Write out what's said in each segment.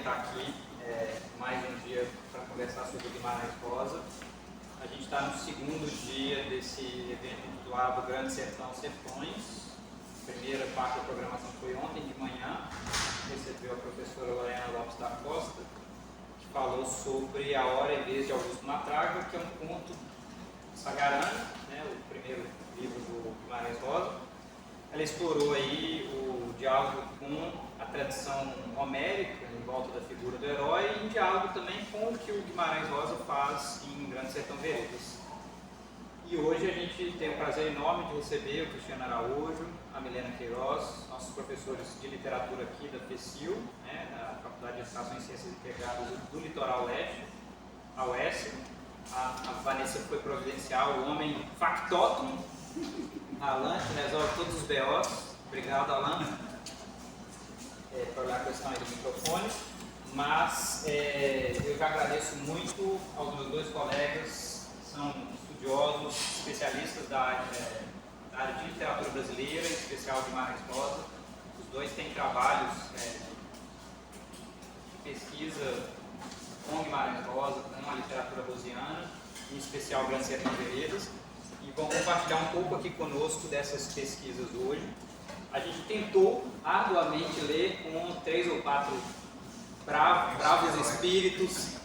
estar aqui mais um dia para conversar sobre o Guimarães Rosa. A gente está no segundo dia desse evento intitulado Grande Sertão Sertões. A primeira parte da programação foi ontem de manhã. Recebeu a professora Lorena Lopes da Costa, que falou sobre A Hora e Vez de Augusto Matraga, que é um conto sagarano, né, o primeiro livro do Guimarães Rosa. Ela explorou aí o diálogo com a tradição homérica em volta da figura do herói e em diálogo também com o que o Guimarães Rosa faz em Grande Sertão Veredas. E hoje a gente tem o prazer enorme de receber o Cristiano Araújo, a Milena Queiroz, nossos professores de literatura aqui da FECIL, né, da Faculdade de Educação e Ciências Integradas do Litoral Leste, a UES. A Vanessa foi providencial, o homem factótum, Alan, que resolve todos os BOs. Obrigado, Alan, por olhar a questão aí do microfone. Mas eu já agradeço muito aos meus dois colegas, que são estudiosos, especialistas da área de literatura brasileira, em especial Guimarães Rosa. Os dois têm trabalhos de pesquisa com Guimarães Rosa, com a literatura rosiana, em especial Grande Sertão Veredas, e vão compartilhar um pouco aqui conosco dessas pesquisas hoje. A gente tentou arduamente ler com 3 ou 4 bravos espíritos,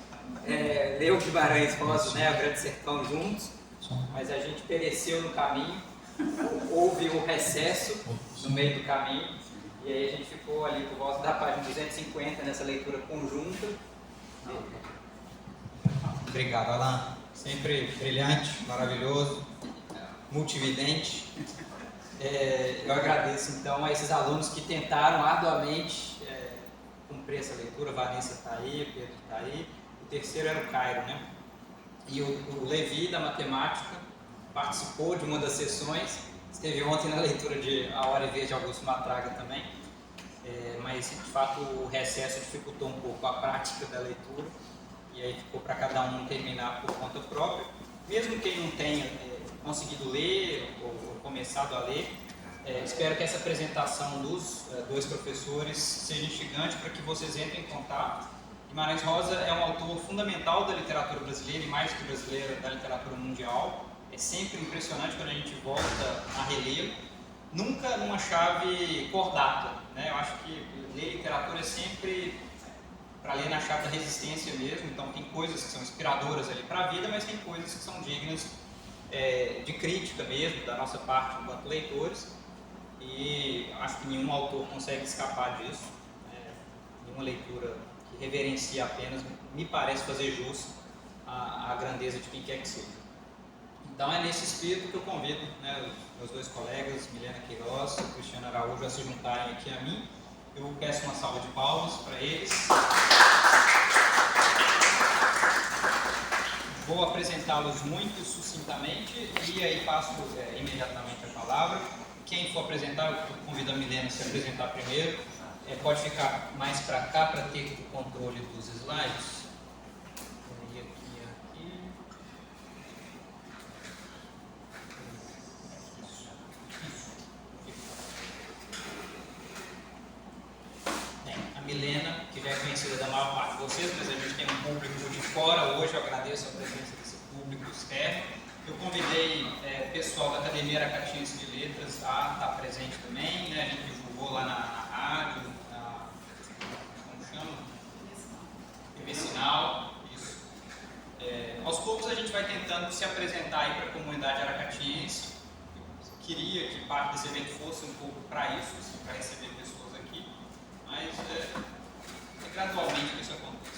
ler o Guimarães Rosa, né, o Grande Sertão juntos, mas a gente pereceu no caminho, houve um recesso no meio do caminho, e aí a gente ficou ali por volta da página 250 nessa leitura conjunta. Obrigado, Alan. Sempre brilhante, maravilhoso, multividente. Eu agradeço então a esses alunos que tentaram arduamente cumprir essa leitura. Vanessa está aí, Pedro está aí. O terceiro era o Cairo, né? E o Levi, da matemática, participou de uma das sessões. Esteve ontem na leitura de A Hora e Vez de Augusto Matraga também. Mas, de fato, o recesso dificultou um pouco a prática da leitura. E aí ficou para cada um terminar por conta própria. Mesmo quem não tenha conseguido ler ou começado a ler, espero que essa apresentação dos dois professores seja instigante para que vocês entrem em contato. Guimarães Rosa é um autor fundamental da literatura brasileira e mais que brasileira, da literatura mundial. É sempre impressionante quando a gente volta a relê-lo. Nunca numa chave cordata, né? Eu acho que ler literatura é sempre para ler na chave da resistência mesmo. Então tem coisas que são inspiradoras ali para a vida, mas tem coisas que são dignas de crítica mesmo, da nossa parte enquanto leitores, e acho que nenhum autor consegue escapar disso. Nenhuma leitura que reverencia apenas me parece fazer jus à grandeza de quem quer que seja. Então é nesse espírito que eu convido, né, os meus dois colegas, Milena Queiroz e Cristiano Araújo, a se juntarem aqui a mim. Eu peço uma salva de palmas para eles. Vou apresentá-los muito sucintamente e aí passo imediatamente a palavra. Quem for apresentar, eu convido a Milena a se apresentar primeiro. Pode ficar mais para cá para ter o controle dos slides. E aqui. A Milena, que já é conhecida da maior parte de vocês, mas a gente tem um público de fora hoje, eu agradeço a presença desse público externo. Eu convidei o pessoal da Academia Aracatiense de Letras a estar presente também, né? A gente divulgou lá na rádio, como chama? TV Sinal, isso. Aos poucos a gente vai tentando se apresentar aí para a comunidade aracatiense. Eu queria que parte desse evento fosse um pouco para isso, assim, para receber pessoas aqui, mas é gradualmente que isso acontece.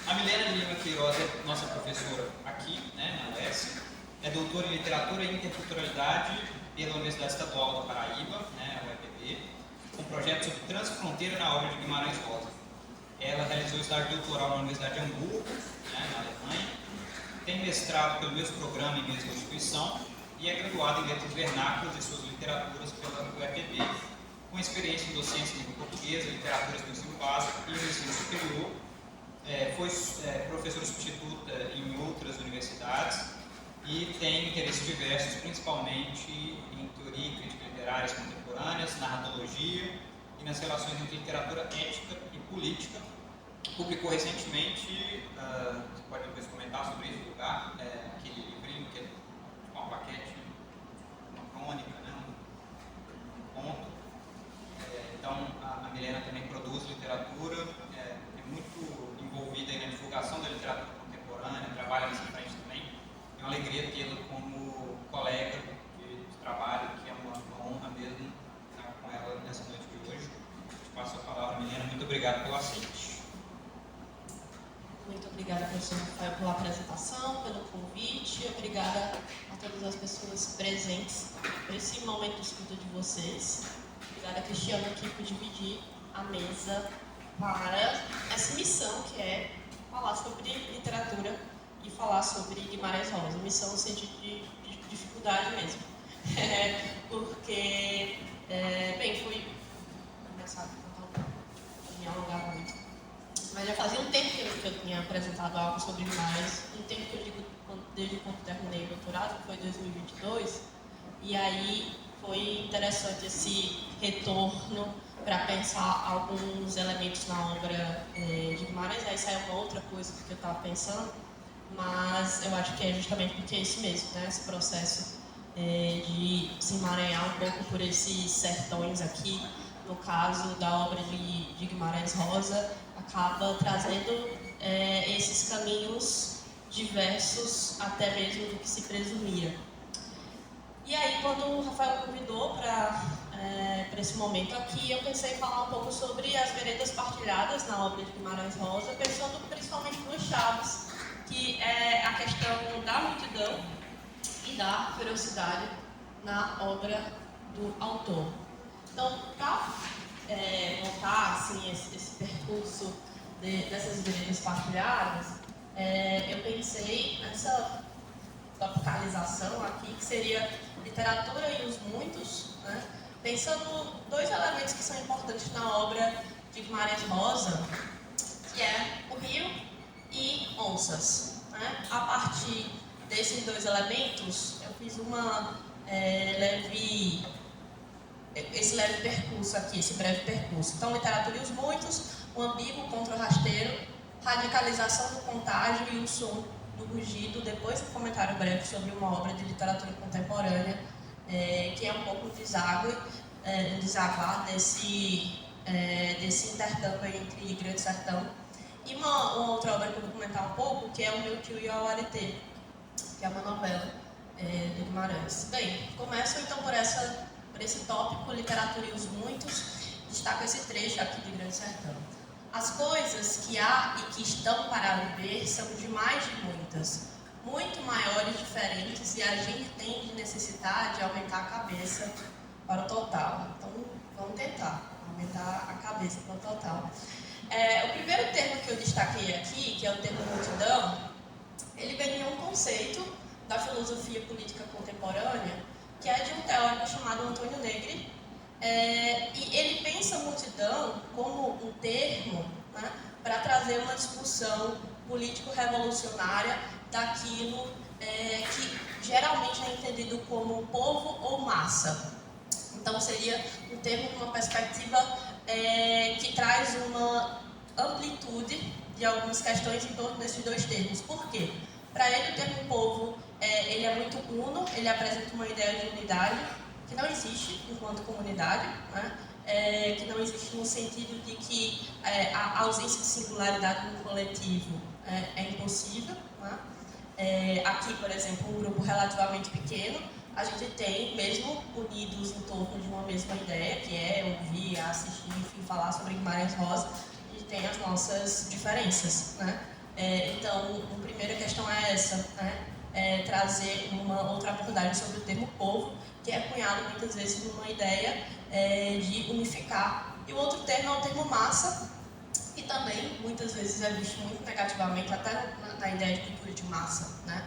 A Milena de Lima Queiroz é nossa professora aqui, né, na UES, é doutora em Literatura e Interculturalidade pela Universidade Estadual da Paraíba, né, a UEPB, com projeto sobre transfronteira na obra de Guimarães Rosa. Ela realizou estágio doutoral na Universidade de Hamburgo, né, na Alemanha, tem mestrado pelo mesmo programa e mesma instituição e é graduada em Letras Vernáculas e suas literaturas pela UEPB, com experiência em docência em língua portuguesa, literaturas do ensino básico e no ensino superior. Foi professora substituta em outras universidades e tem interesses diversos, principalmente em teoria e crítica literárias contemporâneas, narratologia e nas relações entre literatura ética e política. Publicou recentemente, você pode depois comentar sobre esse lugar, aquele livrinho que é uma plaquete, uma crônica, né, um conto. Então, a Milena também produz literatura, é muito envolvida aí na divulgação da literatura contemporânea, trabalha nessa frente também. É uma alegria tê-la como colega de trabalho, que é uma honra mesmo estar com ela nessa noite de hoje. Eu passo a palavra, Milena. Muito obrigado pelo aceite. Muito obrigada, professor Rafael, pela apresentação, pelo convite. Obrigada a todas as pessoas presentes por esse momento de escuta de vocês. Obrigada, Cristiano, aqui por dividir a mesa para essa missão que é falar sobre literatura e falar sobre Guimarães Rosa. Missão no sentido de dificuldade mesmo. Porque, bem, fui começar a contar um pouco, me alongar muito. Mas já fazia um tempo que eu tinha apresentado algo sobre Guimarães, um tempo que eu digo desde quando terminei o doutorado, que foi 2022, e aí foi interessante esse retorno para pensar alguns elementos na obra de Guimarães. Aí saiu uma outra coisa que eu estava pensando, mas eu acho que é justamente porque é isso mesmo, né? Esse processo de se emaranhar um pouco por esses sertões aqui, no caso da obra de Guimarães Rosa, acaba trazendo esses caminhos diversos até mesmo do que se presumia. E aí, quando o Rafael me convidou para esse momento aqui, eu pensei em falar um pouco sobre as veredas partilhadas na obra de Guimarães Rosa, pensando principalmente nos chaves, que é a questão da multidão e da ferocidade na obra do autor. Então, para montar assim, esse percurso dessas veredas partilhadas, eu pensei nessa topicalização aqui, que seria literatura e os muitos, né? Pensando dois elementos que são importantes na obra de Guimarães Rosa, que é o rio e onças, né? A partir desses dois elementos, eu fiz esse leve percurso aqui, esse breve percurso. Então, literatura e os muitos, o ambíguo contra o rasteiro, radicalização do contágio e o som do rugido, depois um comentário breve sobre uma obra de literatura contemporânea, que é um pouco o desaguar desse intercâmbio entre Grande Sertão. E uma outra obra que eu vou comentar um pouco, que é O Meu Tio e o Auarité, que é uma novela de Guimarães. Bem, começo então por esse tópico, literatura e os muitos, destaco esse trecho aqui de Grande Sertão. As coisas que há e que estão para viver são demais de muitas, muito maiores, diferentes, e a gente tem de necessitar de aumentar a cabeça para o total. Então, vamos tentar aumentar a cabeça para o total. O primeiro termo que eu destaquei aqui, que é o termo multidão, ele vem de um conceito da filosofia política contemporânea, que é de um teórico chamado Antônio Negri, e ele pensa a multidão como um termo, né, para trazer uma discussão político-revolucionária daquilo que geralmente é entendido como povo ou massa. Então seria um termo com uma perspectiva que traz uma amplitude de algumas questões em torno desses dois termos. Por quê? Para ele, o termo povo ele é muito uno, ele apresenta uma ideia de unidade que não existe enquanto comunidade, né? Que não existe no sentido de que a ausência de singularidade no coletivo é impossível, né? Aqui, por exemplo, um grupo relativamente pequeno, a gente tem, mesmo unidos em torno de uma mesma ideia, que é ouvir, assistir, enfim, falar sobre Guimarães Rosa, a gente tem as nossas diferenças, né? Então, a primeira questão é essa, né? Trazer uma outra abordagem sobre o termo povo, que é cunhado muitas vezes numa ideia de unificar. E o outro termo é o termo massa, que também muitas vezes é visto muito negativamente, até na ideia de cultura de massa, né?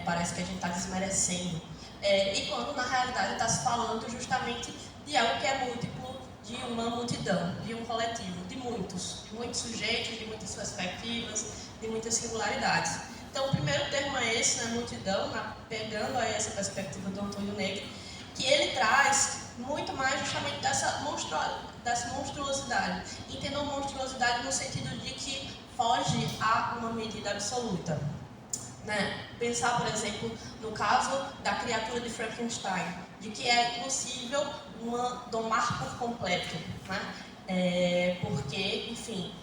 Parece que a gente está desmerecendo. E quando na realidade está se falando justamente de algo que é múltiplo, de uma multidão, de um coletivo, de muitos sujeitos, de muitas perspectivas, de muitas singularidades. Então, o primeiro termo é esse, né, multidão, pegando aí essa perspectiva do Antônio Negri, que ele traz muito mais justamente dessa monstruosidade. Entendam monstruosidade no sentido de que foge a uma medida absoluta. Né? Pensar, por exemplo, no caso da criatura de Frankenstein, de que é impossível domar por completo, né? Porque, enfim,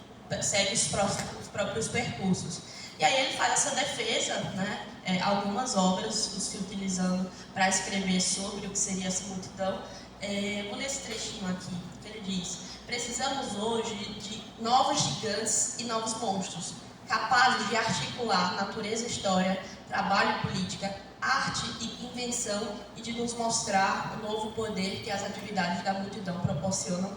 segue os próprios percursos. E aí ele faz essa defesa, né? Algumas obras, se utilizando para escrever sobre o que seria essa multidão. Vou ler esse trechinho aqui, que ele diz: precisamos hoje de novos gigantes e novos monstros, capazes de articular natureza, história, trabalho e política, arte e invenção, e de nos mostrar o novo poder que as atividades da multidão proporcionam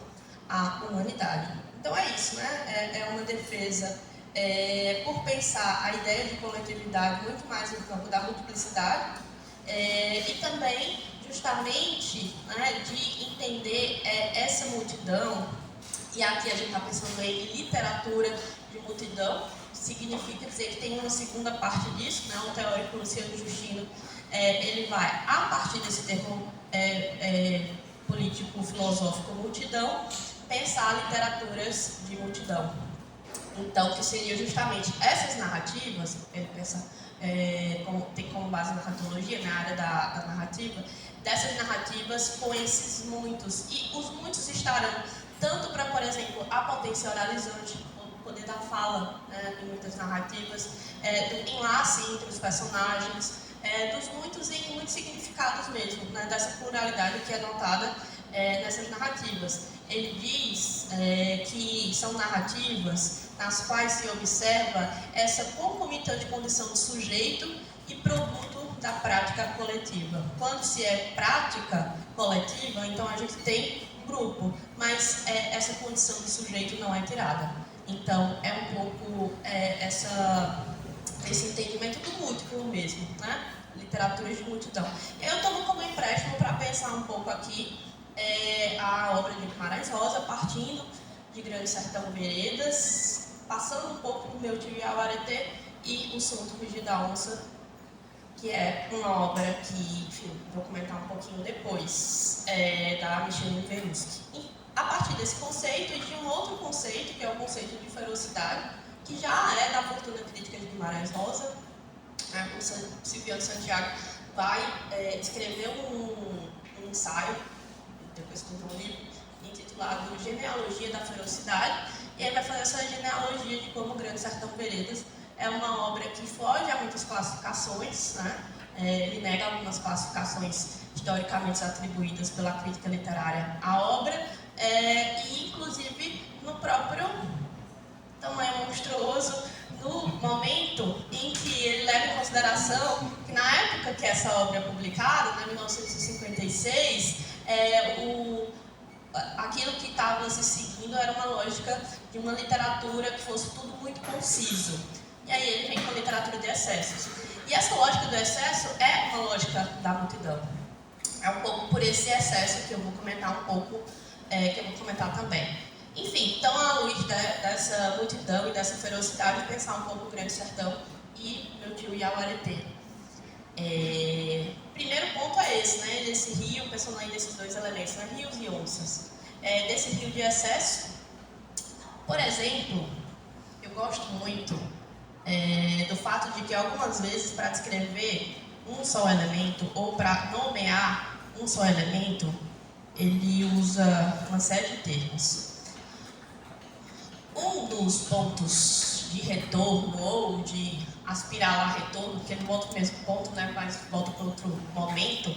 à humanidade. Então é isso, né? É uma defesa por pensar a ideia de coletividade muito mais no campo da multiplicidade, e também justamente, né, de entender essa multidão, e aqui a gente está pensando em literatura de multidão, significa dizer que tem uma segunda parte disso, né? O teórico Luciano Justino, ele vai, a partir desse termo político-filosófico multidão, pensar literaturas de multidão. Então, que seria justamente essas narrativas, ele pensa, tem como base a narratologia, na área da narrativa, dessas narrativas com esses muitos, e os muitos estarão tanto para, por exemplo, a potência oralizante, o poder da fala, né, em muitas narrativas, do enlace entre os personagens, dos muitos e muitos significados mesmo, né, dessa pluralidade que é notada nessas narrativas. Ele diz que são narrativas nas quais se observa essa concomitante condição de sujeito e produto da prática coletiva. Quando se é prática coletiva, então a gente tem um grupo, mas essa condição de sujeito não é tirada. Então é um pouco esse entendimento do múltiplo mesmo, né? Literatura de multidão. Eu tomo como empréstimo para pensar um pouco aqui a obra de Guimarães Rosa, partindo de Grande Sertão Veredas, passando um pouco por Meu Tio Iauareté e O Som do Rugir da Onça, que é uma obra que, enfim, vou comentar um pouquinho depois, da Micheline Veruschi. E a partir desse conceito e de um outro conceito, que é o conceito de ferocidade, que já é da fortuna crítica de Guimarães Rosa, o Silviano Santiago vai escrever um ensaio, depois comprou um livro, intitulado Genealogia da Ferocidade, e aí vai fazer essa genealogia de como o Grande Sertão Veredas é uma obra que foge a muitas classificações, né? Ele nega algumas classificações historicamente atribuídas pela crítica literária à obra, e inclusive no próprio tamanho monstruoso, no momento em que ele leva em consideração que na época que essa obra é publicada, em 1956, aquilo que estava se seguindo era uma lógica de uma literatura que fosse tudo muito conciso. E aí ele vem com a literatura de excessos. E essa lógica do excesso é uma lógica da multidão. É um pouco por esse excesso que eu vou comentar um pouco, que eu vou comentar também. Enfim, então, à luz dessa multidão e dessa ferocidade, pensar um pouco o Grande Sertão e Meu Tio Iauareté. Primeiro ponto é esse, né? Desse rio, pensando aí desses dois elementos, né? Rios e onças. Desse rio de excesso, por exemplo, eu gosto muito do fato de que algumas vezes, para descrever um só elemento ou para nomear um só elemento, ele usa uma série de termos. Um dos pontos de retorno ou de aspirar a retorno, porque não volta para o mesmo ponto, né, mas volta para outro momento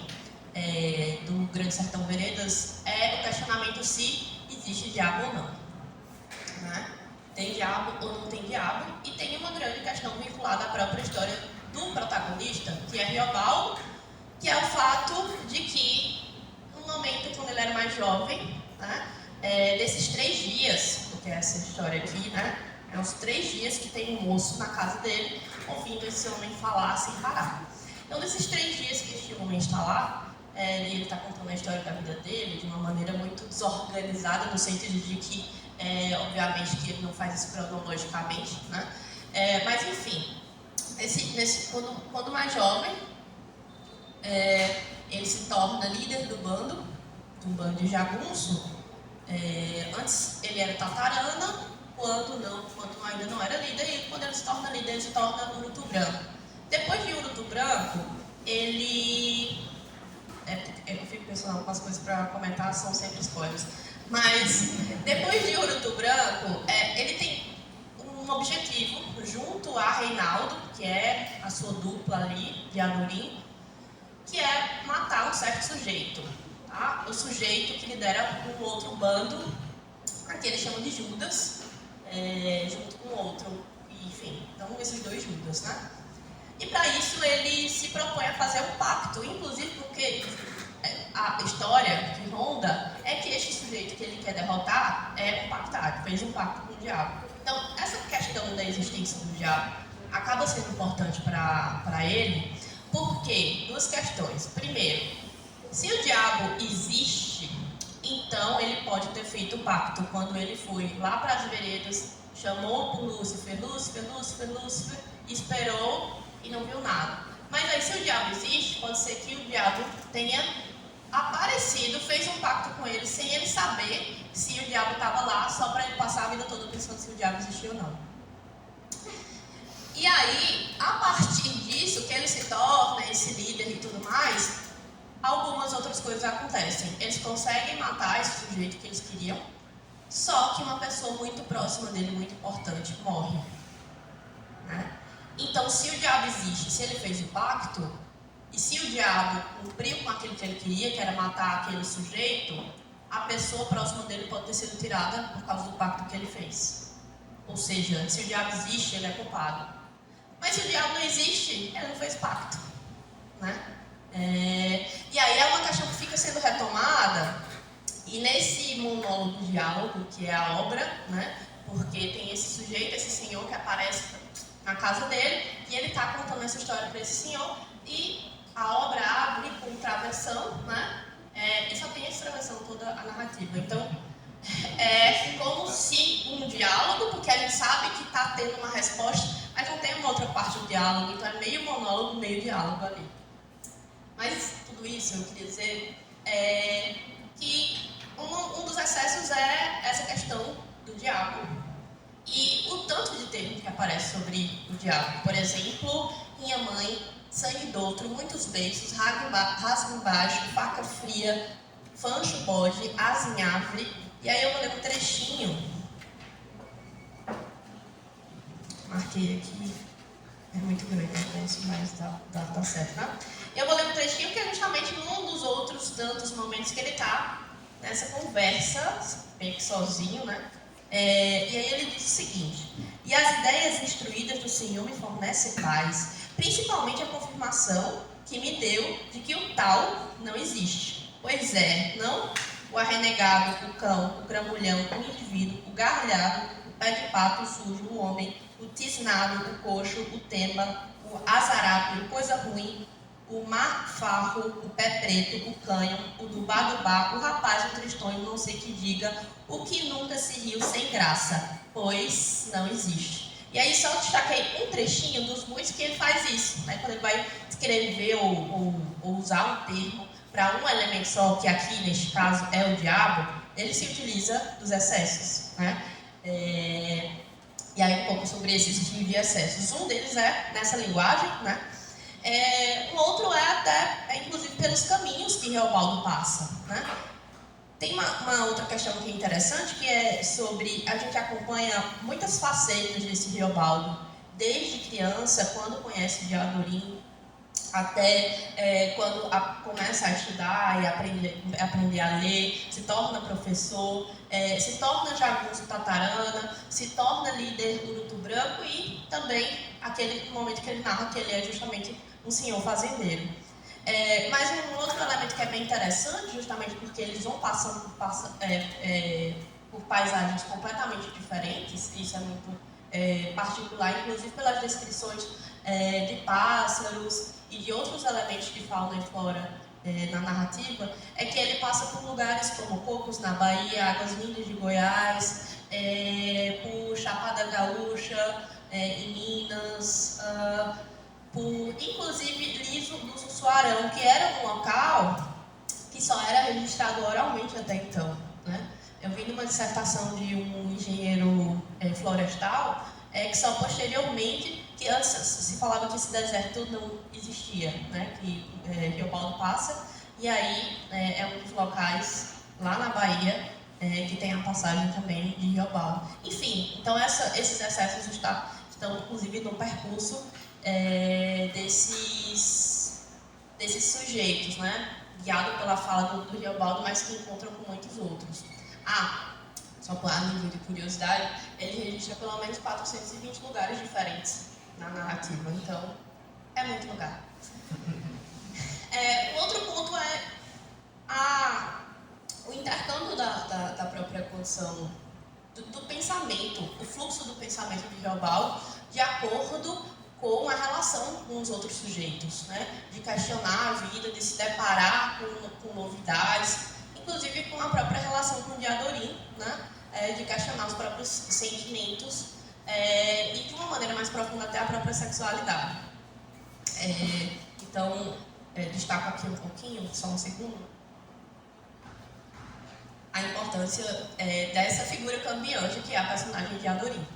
do Grande Sertão Veredas, é o questionamento se existe diabo ou não. Né? Tem diabo ou não tem diabo? E tem uma grande questão vinculada à própria história do protagonista, que é Riobaldo, que é o fato de que, no momento quando ele era mais jovem, né, desses 3 dias, porque essa história aqui, né, é uns 3 dias que tem um moço na casa dele, ouvindo esse homem falar sem parar. Então, nesses 3 dias que este homem está lá, ele está contando a história da vida dele de uma maneira muito desorganizada, no sentido de que, obviamente, que ele não faz isso cronologicamente, né? Mas, enfim, quando mais jovem, ele se torna líder do bando, do bando de Jagunço, antes ele era Tatarana, quando ainda não era líder, e quando ele se torna líder, ele se torna Urutu Branco. Depois de Urutu Branco, ele... eu fico pensando algumas coisas para comentar, são sempre spoilers. Mas, depois de Urutu Branco, ele tem um objetivo, junto a Reinaldo, que é a sua dupla ali, de Adorim, que é matar um certo sujeito. Tá? O sujeito que lidera um outro bando, que ele chama de Judas, junto com outro, enfim, então esses dois Judas, né? E para isso ele se propõe a fazer um pacto, inclusive porque a história que ronda é que este sujeito que ele quer derrotar é um pactário, fez um pacto com o diabo. Então, essa questão da existência do diabo acaba sendo importante para ele, porque duas questões. Primeiro, se o diabo existe, então ele pode ter feito o pacto quando ele foi lá para as veredas, chamou por Lúcifer, esperou e não viu nada. Mas aí, se o diabo existe, pode ser que o diabo tenha aparecido, fez um pacto com ele sem ele saber se o diabo estava lá, só para ele passar a vida toda pensando se o diabo existia ou não. E aí, a partir disso, que ele se torna esse líder e tudo mais, algumas outras coisas acontecem. Eles conseguem matar esse sujeito que eles queriam, só que uma pessoa muito próxima dele, muito importante, morre. Né? Então, se o diabo existe, se ele fez o pacto, e se o diabo cumpriu com aquilo que ele queria, que era matar aquele sujeito, a pessoa próxima dele pode ter sido tirada por causa do pacto que ele fez. Ou seja, se o diabo existe, ele é culpado. Mas se o diabo não existe, ele não fez pacto. Né? E aí é uma questão que fica sendo retomada, e nesse monólogo diálogo, que é a obra, né? Porque tem esse sujeito, esse senhor que aparece na casa dele, e ele está contando essa história para esse senhor, e a obra abre com travessão, né? E só tem essa travessão toda a narrativa. Então, como se um diálogo, porque a gente sabe que está tendo uma resposta, mas não tem uma outra parte do diálogo, então é meio monólogo, meio diálogo ali. Mas tudo isso eu queria dizer que um dos excessos é essa questão do diabo e o tanto de termo que aparece sobre o diabo. Por exemplo, minha mãe, sangue do outro, muitos beijos, rasgo embaixo, faca fria, fancho bode, asa em árvore. E aí eu vou ler um trechinho. Marquei aqui. É muito grande, mas tá certo, né? Eu vou ler um trechinho que é justamente num dos outros tantos momentos que ele está nessa conversa, meio que sozinho, né? E aí ele diz o seguinte: e as ideias instruídas do Senhor me fornecem paz, principalmente a confirmação que me deu de que o tal não existe. Pois não o arrenegado, o cão, o gramulhão, o indivíduo, o gargalhado, o pé de pato, o sujo, o homem, o tisnado, o coxo, o tema, o azarápio, coisa ruim, o mafarro, o pé preto, o canhão, o dubá-dubá, o rapaz, o tristonho, não sei que diga, o que nunca se riu sem graça, pois não existe. E aí só destaquei um trechinho dos muitos que ele faz isso, né? Quando ele vai escrever ou usar um termo para um elemento só, que aqui neste caso é o diabo, ele se utiliza dos excessos, né? E aí um pouco sobre esses tipos de excessos. Um deles é nessa linguagem, né? Um outro é até, inclusive, pelos caminhos que Reobaldo passa, né? Tem uma outra questão que é interessante, que é sobre, a gente acompanha muitas facetas desse Reobaldo, desde criança, quando conhece Diadorim, até quando começa a estudar e aprender a ler, se torna professor, se torna jagunço tatarana, se torna líder do Urutu Branco e também aquele momento que ele narra que ele é justamente um senhor fazendeiro. Mas um outro elemento que é bem interessante, justamente porque eles vão passando por paisagens completamente diferentes, isso é muito particular, inclusive pelas descrições de pássaros e de outros elementos de fauna e flora na narrativa, é que ele passa por lugares como Cocos na Bahia, Águas Lindas de Goiás, por Chapada Gaúcha, em Minas, por inclusive Liso do Sussuarão, que era um local que que só era registrado oralmente até então, né? Eu vi numa dissertação de um engenheiro florestal que só posteriormente, que antes se falava que esse deserto não existia, né? Que Riobaldo passa, e aí é um dos locais lá na Bahia que tem a passagem também de Riobaldo. Enfim, então esses excessos estão inclusive no percurso desses sujeitos, né? Guiado pela fala do Riobaldo, mas que encontram com muitos outros. Só para nível de curiosidade, ele registra pelo menos 420 lugares diferentes na narrativa, então é muito lugar. O outro ponto é o intercâmbio da própria condição do pensamento, o fluxo do pensamento de Riobaldo, de acordo com a relação com os outros sujeitos, né? De questionar a vida, de se deparar com novidades, inclusive com a própria relação com o Diadorim, né? De questionar os próprios sentimentos e de uma maneira mais profunda até a própria sexualidade. Então, destaco aqui um pouquinho, só um segundo, a importância dessa figura cambiante que é a personagem de Diadorim.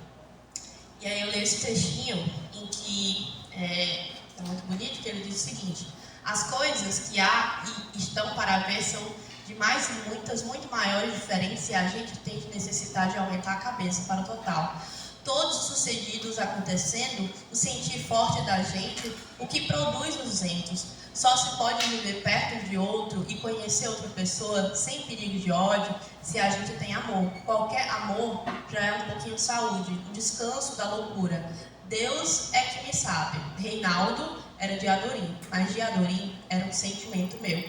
E aí eu leio esse textinho em que é muito bonito, que ele diz o seguinte: as coisas que há e estão para ver são de mais e muitas, muito maiores diferenças, e a gente tem que necessitar de aumentar a cabeça para o total. Todos os sucedidos acontecendo, o sentir forte da gente, o que produz os ventos. Só se pode viver perto de outro e conhecer outra pessoa sem perigo de ódio se a gente tem amor. Qualquer amor já é um pouquinho saúde, um descanso da loucura. Deus é que me sabe. Reinaldo era de Adorim, mas de Adorim era um sentimento meu.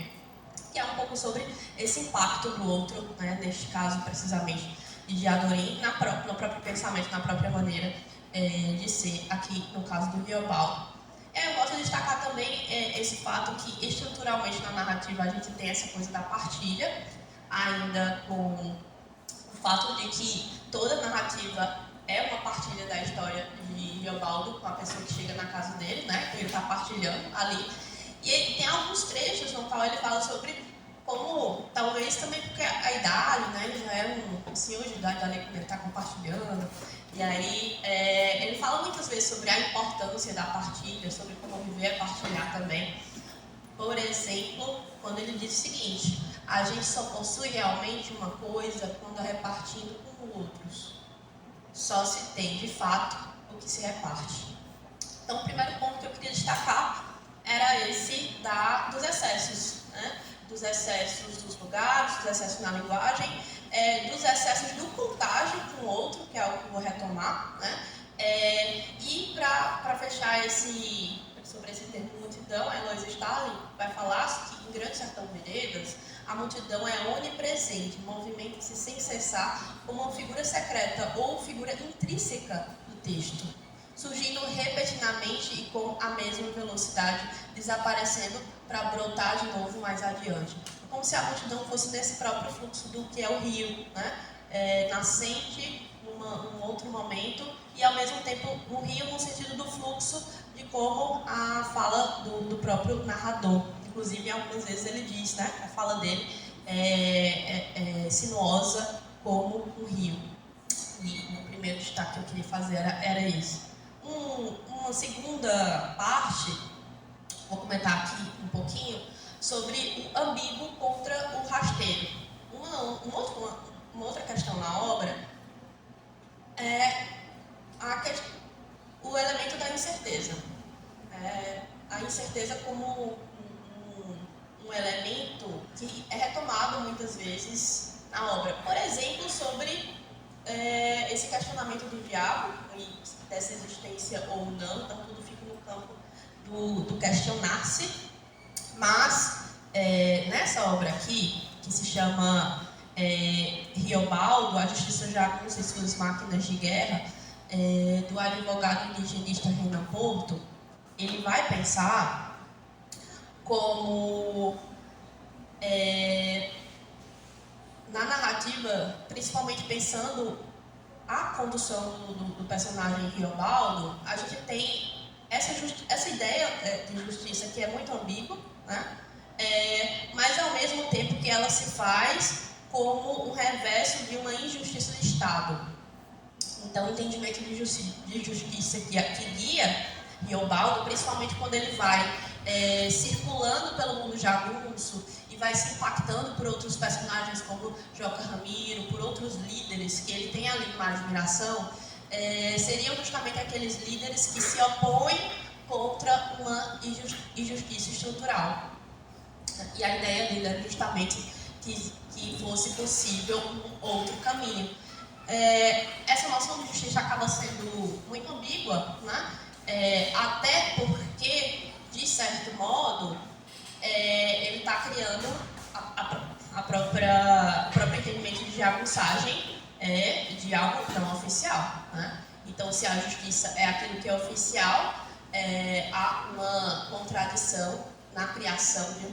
Que é um pouco sobre esse impacto do outro, né, neste caso precisamente de Adorim, no próprio pensamento, na própria maneira de ser, aqui no caso do Riobaldo. Eu gosto de destacar também esse fato que estruturalmente na narrativa a gente tem essa coisa da partilha, ainda com o fato de que toda narrativa é uma partilha da história de Riobaldo com a pessoa que chega na casa dele, né? Ele está partilhando ali. E ele tem alguns trechos no qual ele fala sobre como, talvez também porque a idade, né? Ele já é um senhor de idade ali quando ele está compartilhando. E aí, ele fala muitas vezes sobre a importância da partilha, sobre como viver a partilhar também. Por exemplo, quando ele diz o seguinte: a gente só possui realmente uma coisa quando é repartindo com outros. Só se tem, de fato, o que se reparte. Então, o primeiro ponto que eu queria destacar era esse dos excessos, né? Dos excessos dos lugares, dos excessos na linguagem, dos excessos do contágio com o outro, que é algo que eu vou retomar, né? E para fechar sobre esse termo multidão, a Eloísa Starling vai falar que em Grande Sertão Veredas, a multidão é onipresente, movimenta-se sem cessar como uma figura secreta ou figura intrínseca do texto, surgindo repentinamente e com a mesma velocidade, desaparecendo para brotar de novo mais adiante. Como se a multidão fosse nesse próprio fluxo do que é o rio, né? Nascente num outro momento e ao mesmo tempo o rio no sentido do fluxo de como a fala do próprio narrador. Inclusive, algumas vezes ele diz, né? A fala dele é sinuosa como um rio. E o primeiro destaque que eu queria fazer era isso. Uma segunda parte, vou comentar aqui um pouquinho, sobre o ambíguo contra o rasteiro. Uma outra questão na obra é o elemento da incerteza. A incerteza como um elemento que é retomado muitas vezes na obra. Por exemplo, sobre esse questionamento do diabo, e dessa existência ou não, então tudo fica no campo do questionar-se. Mas, nessa obra aqui, que se chama Riobaldo, a Justiça já acusa suas máquinas de guerra, do advogado indigenista Renan Porto, ele vai pensar como na narrativa, principalmente pensando a condução do personagem Riobaldo, a gente tem essa ideia de justiça que é muito ambígua, né? mas ao mesmo tempo que ela se faz como um reverso de uma injustiça do Estado. Então, o entendimento de justiça que guia Riobaldo, principalmente quando ele vai circulando pelo mundo jagunço e vai se impactando por outros personagens como Joca Ramiro, por outros líderes que ele tem ali uma admiração, seriam justamente aqueles líderes que se opõem contra uma injustiça estrutural. E a ideia dele era justamente que fosse possível um outro caminho. Essa noção de justiça acaba sendo muito ambígua, né? Até porque, de certo modo, ele está criando o próprio entendimento de jagunçagem de algo não oficial, né? Então, se a justiça é aquilo que é oficial, há uma contradição na criação de um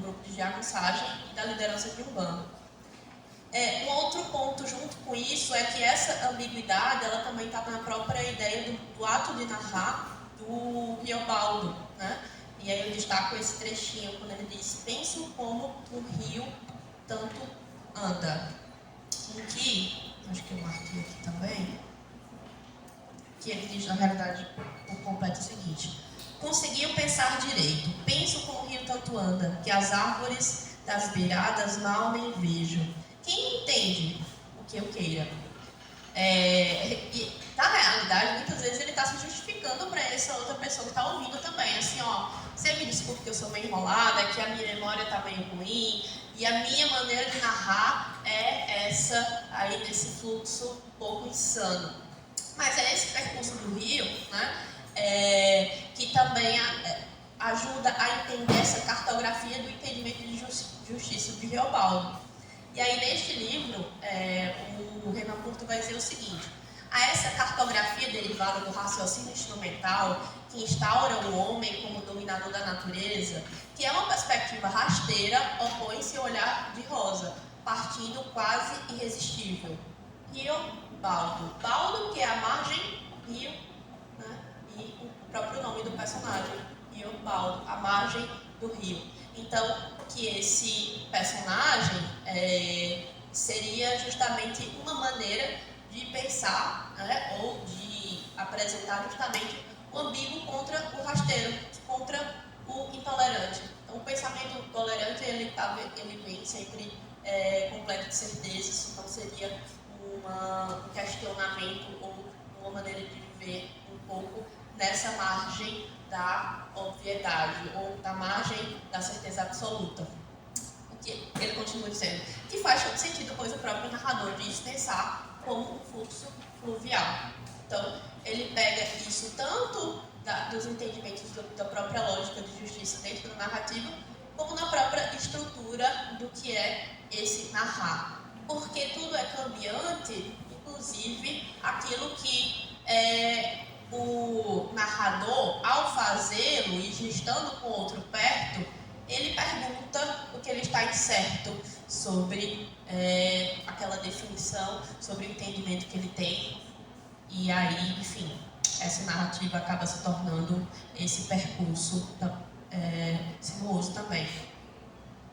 grupo de jagunçagem e da liderança de um bando. Um outro ponto junto com isso é que essa ambiguidade ela também está na própria ideia do ato de narrar do Riobaldo, né? E aí eu destaco esse trechinho quando ele diz: penso como o rio tanto anda. Em que, acho que eu marquei aqui também, que ele diz na realidade por completo o seguinte: conseguiu pensar direito, penso como o rio tanto anda, que as árvores das beiradas mal nem vejo. Quem entende o que eu queira? E na realidade, muitas vezes ele está se justificando para essa outra pessoa que está ouvindo também. Assim, ó, você me desculpe que eu sou meio enrolada, que a minha memória está meio ruim, e a minha maneira de narrar é essa aí desse fluxo um pouco insano. Mas é esse percurso do rio, né, que também ajuda a entender essa cartografia do entendimento de justiça de Riobaldo. E aí, neste livro, o Renan Curto vai dizer o seguinte: a essa cartografia derivada do raciocínio instrumental que instaura o homem como dominador da natureza, que é uma perspectiva rasteira, opõe-se ao olhar de Rosa, partindo quase irresistível. Riobaldo. Baldo, que é a margem, rio, né? E o próprio nome do personagem, Riobaldo, a margem do rio. Então, que esse personagem seria justamente uma maneira de pensar, né, ou de apresentar justamente o ambíguo contra o rasteiro, contra o intolerante. Então, o pensamento tolerante ele vem sempre completo de certezas, então seria um questionamento ou uma maneira de viver um pouco nessa margem da obviedade ou da margem da certeza absoluta. Que ele continua dizendo que faz todo sentido, pois o próprio narrador diz pensar como um fluxo fluvial. Então, ele pega isso tanto dos entendimentos da própria lógica de justiça dentro do narrativo, como na própria estrutura do que é esse narrar. Porque tudo é cambiante, inclusive aquilo que o narrador, ao fazê-lo e estando com o outro perto, ele pergunta o que ele está incerto sobre aquela definição, sobre o entendimento que ele tem. E aí, enfim, essa narrativa acaba se tornando esse percurso sinuoso também.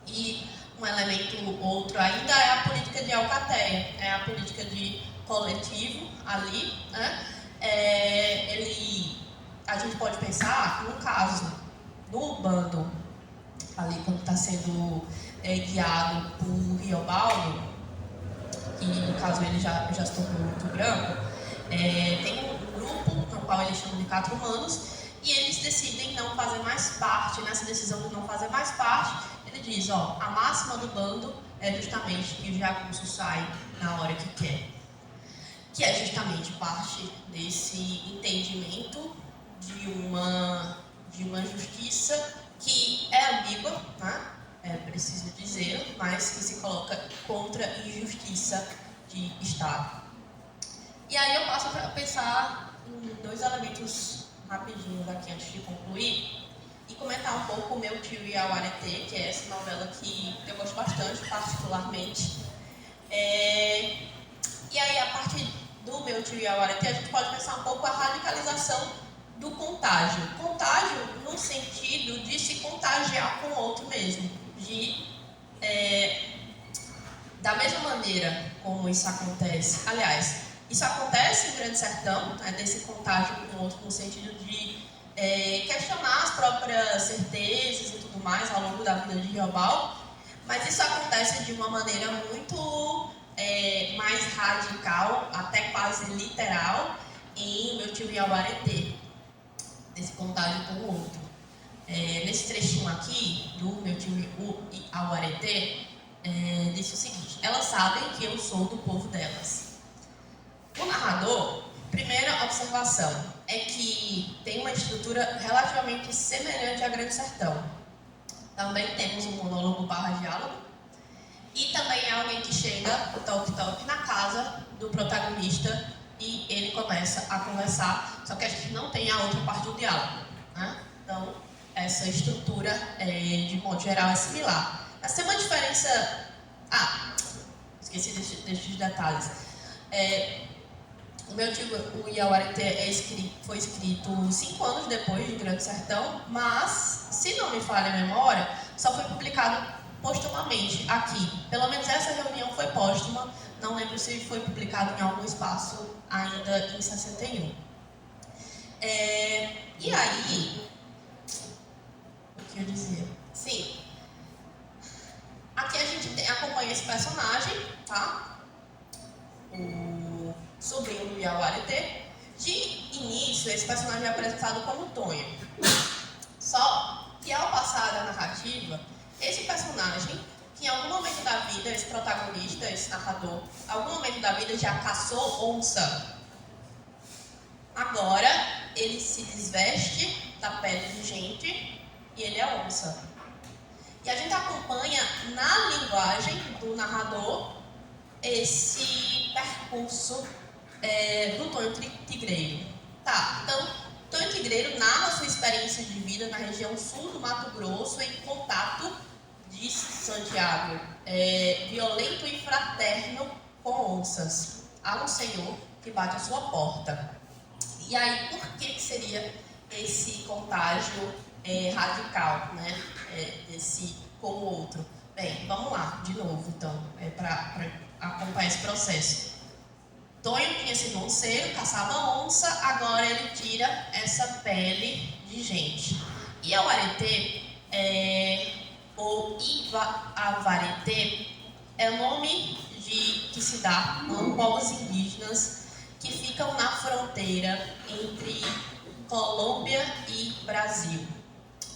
E um elemento outro ainda é a política de alcateia, é a política de coletivo ali, né? A gente pode pensar no caso do bando ali quando está sendo guiado por Riobaldo, que no caso ele já se tornou muito branco, tem um grupo no qual ele chama de 4 humanos e eles decidem não fazer mais parte. Nessa decisão de não fazer mais parte, ele diz, ó, a máxima do bando é justamente que o jagunço sai na hora que quer, que é justamente parte desse entendimento de uma justiça que é ambígua, né? É preciso dizer, mas que se coloca contra a injustiça de Estado. E aí eu passo para pensar em 2 elementos rapidinhos aqui antes de concluir e comentar um pouco o Meu Tio e a Uaretê, que é essa novela que eu gosto bastante, particularmente. E aí, a partir do Meu Tio e a Uaretê, a gente pode pensar um pouco a radicalização do contágio. Contágio no sentido de se contagiar com o outro mesmo. Da mesma maneira como isso acontece, aliás, isso acontece no Grande Sertão, né, desse contágio com o outro no sentido de questionar as próprias certezas e tudo mais ao longo da vida de Riobal, mas isso acontece de uma maneira muito mais radical, até quase literal, em Meu Tio Iauaretê, desse contágio com o outro. Nesse trechinho aqui, do Meu Tio Iauaretê, disse o seguinte: elas sabem que eu sou do povo delas. O narrador, primeira observação, é que tem uma estrutura relativamente semelhante a Grande Sertão. Também temos um monólogo / diálogo, e também é alguém que chega, toque na casa do protagonista e ele começa a conversar, só que a gente não tem a outra parte do diálogo, né? Então, essa estrutura, de modo geral, é similar. Mas tem uma diferença... esqueci destes detalhes. O Meu Tio Iauaretê foi escrito 5 anos depois de Grande Sertão, mas, se não me falha a memória, só foi publicado postumamente aqui. Pelo menos essa reunião foi póstuma, não lembro se foi publicado em algum espaço ainda em 61. E aí, o que eu dizia? Sim, aqui a gente acompanha esse personagem, tá? O sobrinho do Iauaretê. De início, esse personagem é apresentado como Tonho. Só que ao passar da narrativa, esse personagem, que em algum momento da vida, esse protagonista, esse narrador, em algum momento da vida já caçou onça. Agora, ele se desveste da pele de gente e ele é onça. E a gente acompanha na linguagem do narrador esse percurso do Tonho Tigreiro. Tá, então, Tonho Tigreiro narra sua experiência de vida na região sul do Mato Grosso em contato, diz Santiago, violento e fraterno com onças. Há um senhor que bate à sua porta. E aí, por que seria esse contágio radical, né? Desse com o outro? Bem, vamos lá, de novo, então, para acompanhar esse processo. Tonho tinha sido onceiro, caçava onça, agora ele tira essa pele de gente. Iauaretê, ou Ivaretê, é o nome que se dá a povos indígenas que ficam na fronteira entre Colômbia e Brasil.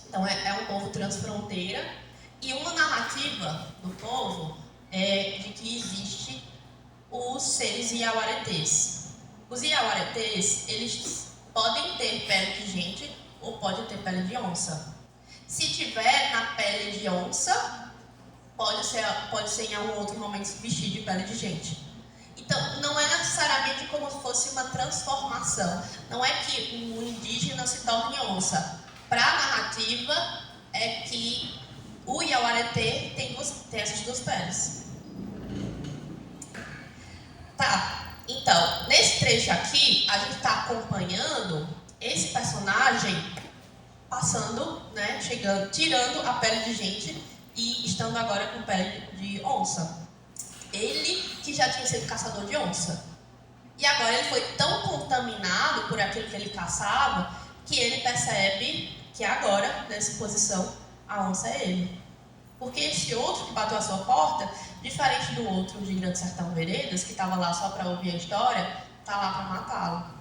Então, é um povo transfronteira, e uma narrativa do povo é de que existe os seres iauaretês. Os iauaretês, eles podem ter pele de gente ou podem ter pele de onça. Se tiver na pele de onça, pode ser em algum outro momento vestir de pele de gente. Então, não é necessariamente como se fosse uma transformação. Não é que o indígena se torne onça. Para a narrativa, é que o Iauaretê tem essas duas peles. Tá, então, nesse trecho aqui, a gente está acompanhando esse personagem passando, né, chegando, tirando a pele de gente e estando agora com pele de onça. Ele que já tinha sido caçador de onça. E agora ele foi tão contaminado por aquilo que ele caçava que ele percebe que agora, nessa posição, a onça é ele. Porque esse outro que bateu a sua porta, diferente do outro de Grande Sertão Veredas, que estava lá só para ouvir a história, está lá para matá-lo.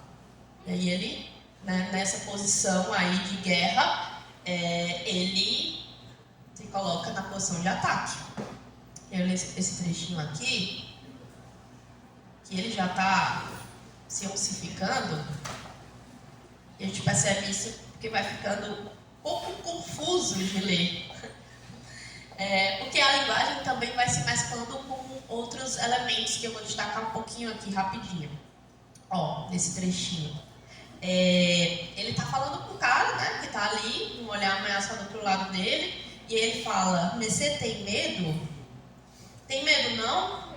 E aí ele, né, nessa posição aí de guerra, ele se coloca na posição de ataque. Eu li esse trechinho aqui, que ele já está se ossificando, e a gente percebe isso porque vai ficando um pouco confuso de ler. Porque a linguagem também vai se mesclando com outros elementos que eu vou destacar um pouquinho aqui, rapidinho. Ó, nesse trechinho. Ele está falando com o cara, né, que está ali, um olhar ameaçador pro lado dele, e ele fala: "Você tem medo? Tem medo não?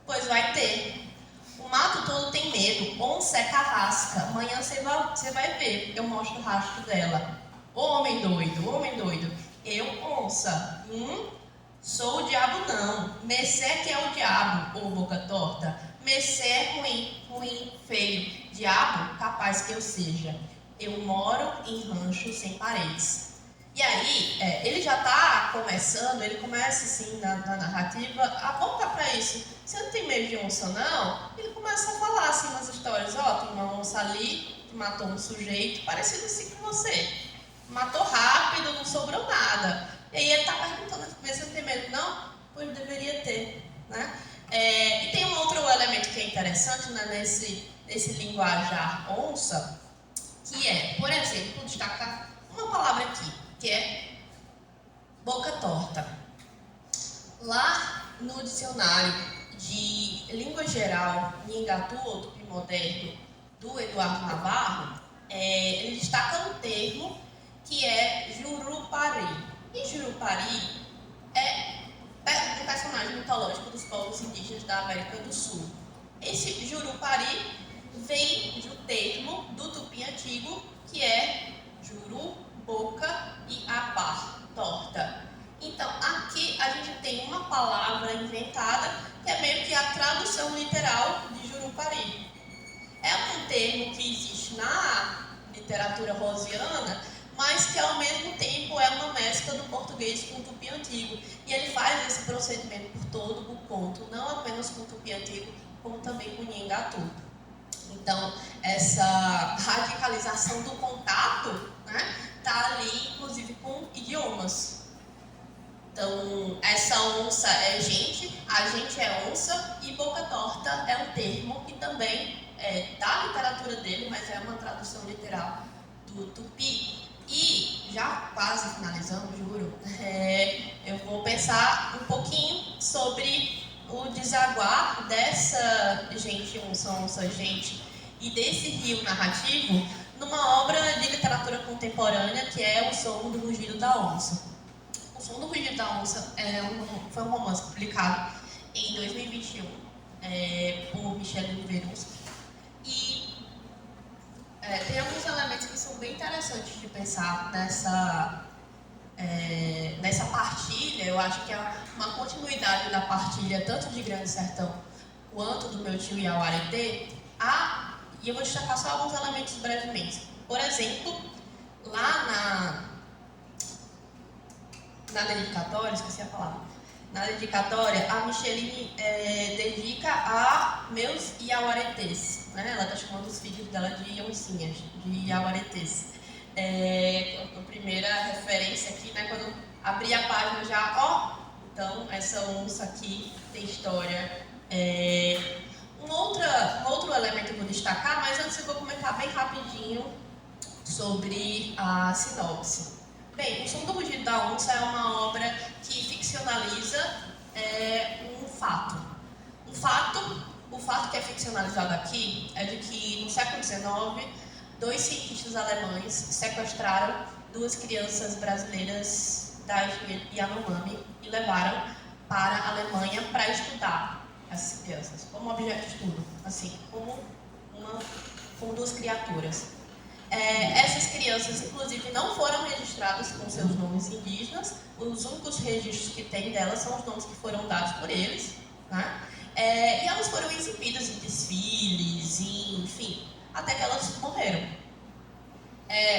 Pois vai ter. O mato todo tem medo, onça é carrasca. Amanhã você vai ver, eu mostro o rastro dela. Ô homem doido. Eu, onça. Sou o diabo não. Messé que é o diabo, ô boca torta. Messé é ruim, feio. Diabo, capaz que eu seja. Eu moro em rancho sem paredes. E aí, ele já está começando, ele começa assim na narrativa a voltar para isso. Você não tem medo de onça, não? Ele começa a falar assim umas histórias. Tem uma onça ali que matou um sujeito parecido assim com você. Matou rápido, não sobrou nada. E aí ele está perguntando, mas você não tem medo, não? Pois deveria ter, né? E tem um outro elemento que é interessante, né, nesse linguajar onça, que é, por exemplo, destacar uma palavra aqui, que é boca torta. Lá no dicionário de língua geral, Nhingatu ou Tupi moderno, do Eduardo Navarro, ele destaca um termo que é Jurupari. E Jurupari é um personagem mitológico dos povos indígenas da América do Sul. Esse Jurupari vem do termo do Tupi antigo, que é Juru, boca, e Apar, torta. Então, aqui a gente tem uma palavra inventada, que é meio que a tradução literal de Jurupari. É um termo que existe na literatura rosiana, mas que ao mesmo tempo é uma mescla do português com o tupi antigo. E ele faz esse procedimento por todo o ponto, não apenas com o tupi antigo, como também com o Nhingatu. Então, essa radicalização do contato, né, está ali, inclusive, com idiomas. Então, essa onça é gente, a gente é onça, e boca torta é um termo que também é da literatura dele, mas é uma tradução literal do tupi. E, já quase finalizando, juro, eu vou pensar um pouquinho sobre o desaguar dessa gente, onça, gente, e desse rio narrativo numa obra de literatura contemporânea que é O Som do Rugido da Onça. O Som do Rugido da Onça foi um romance publicado em 2021 por Michele Veruschi. E tem alguns elementos que são bem interessantes de pensar nessa partilha. Eu acho que é uma continuidade da partilha tanto de Grande Sertão quanto do Meu Tio Iauaretê. E eu vou destacar só alguns elementos brevemente. Por exemplo, lá na dedicatória, esqueci a palavra, na dedicatória, a Micheline dedica a meus Iauaretês, né? Ela está chamando os filhos dela de oncinhas, de Iauaretês. A primeira referência aqui, né? Quando abri a página já, então essa onça aqui tem história. Um outro elemento que eu vou destacar, mas antes eu vou comentar bem rapidinho sobre a sinopse. Bem, O Som do Rugido da Onça é uma obra que ficcionaliza um fato. O fato que é ficcionalizado aqui é de que no século XIX, 2 cientistas alemães sequestraram 2 crianças brasileiras da etnia Yanomami e levaram para a Alemanha para estudar essas crianças, como objeto de estudo, assim, como 2 criaturas. Essas crianças, inclusive, não foram registradas com seus nomes indígenas. Os únicos registros que tem delas são os nomes que foram dados por eles, né? E elas foram exibidas em desfiles, enfim, até que elas morreram.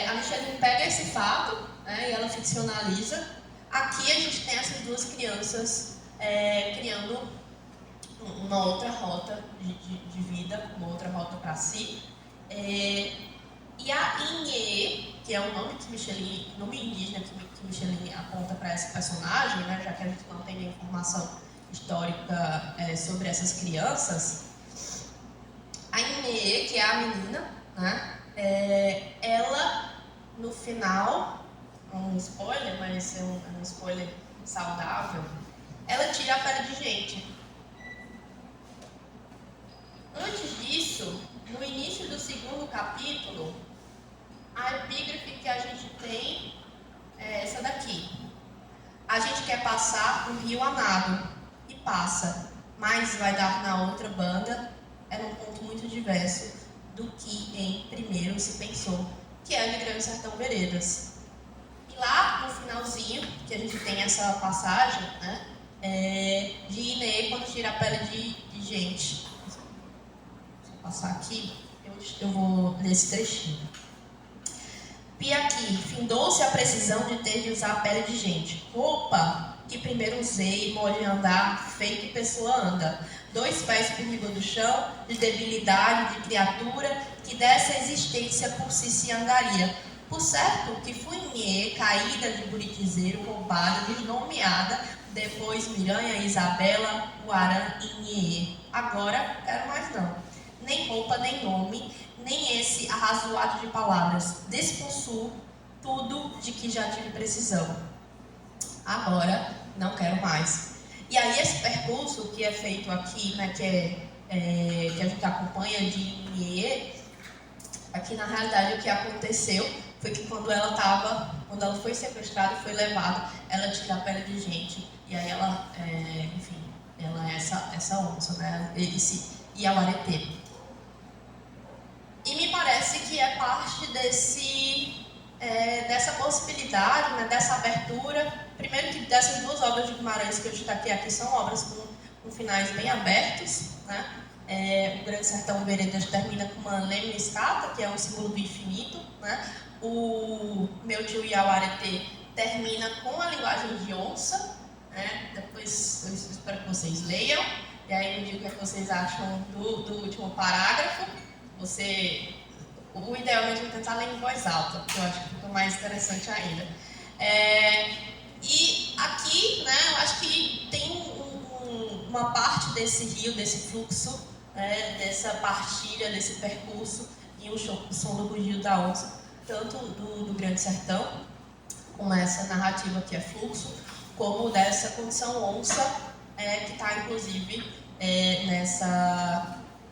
A Michele pega esse fato, né, e ela ficcionaliza. Aqui a gente tem essas 2 crianças criando uma outra rota de vida, uma outra rota para si. E a Inhê, que é o nome indígena que Micheline aponta para essa personagem, né, já que a gente não tem nenhuma informação histórica sobre essas crianças, a Inhê, que é a menina, né, ela, no final, um spoiler, mas é um spoiler saudável, ela tira a pele de gente. Antes disso, no início do 2º capítulo, a epígrafe que a gente tem é essa daqui. A gente quer passar o rio a nado, e passa, mas vai dar na outra banda, num ponto muito diverso do que em primeiro se pensou, que é de Grande Sertão Veredas. E lá no finalzinho, que a gente tem essa passagem, né, de Inê quando tira a pele de gente. Vou passar aqui, eu vou ler esse trechinho. Piaqui, findou-se a precisão de ter de usar a pele de gente. Roupa que primeiro usei, mole andar, feito pessoa anda. 2 pés por riba do chão, de debilidade, de criatura, que dessa existência por si se andaria. Por certo que fui Inhê, caída de buritizeiro, roubada, desnomeada, depois Miranha, Isabela, Guarã e Inhê. Agora, quero mais não. Nem roupa, nem nome, nem esse arrazoado de palavras. Despossuo tudo de que já tive precisão. Agora, não quero mais. E aí esse percurso que é feito aqui, né, que a gente acompanha de Inhê, aqui na realidade o que aconteceu foi que quando ela foi sequestrada e foi levada, ela tira a pele de gente. E aí ela, ela é essa onça, né, esse Iauaretê. E me parece que é parte dessa possibilidade, né, dessa abertura. Primeiro que dessas 2 obras de Guimarães que eu destaquei aqui são obras com finais bem abertos, né? O Grande Sertão Veredas termina com uma lemniscata, que é um símbolo do infinito, né? O Meu Tio Iauaretê termina com a linguagem de onça, né? Depois eu espero que vocês leiam, e aí me digam o que vocês acham do último parágrafo. O ideal mesmo é tentar ler em voz alta, porque eu acho que fica mais interessante ainda. E aqui, né, eu acho que tem uma parte desse rio, desse fluxo, né, dessa partilha, desse percurso, e o som do rugir da onça, tanto do Grande Sertão, com essa narrativa que é fluxo, como dessa condição onça, que está inclusive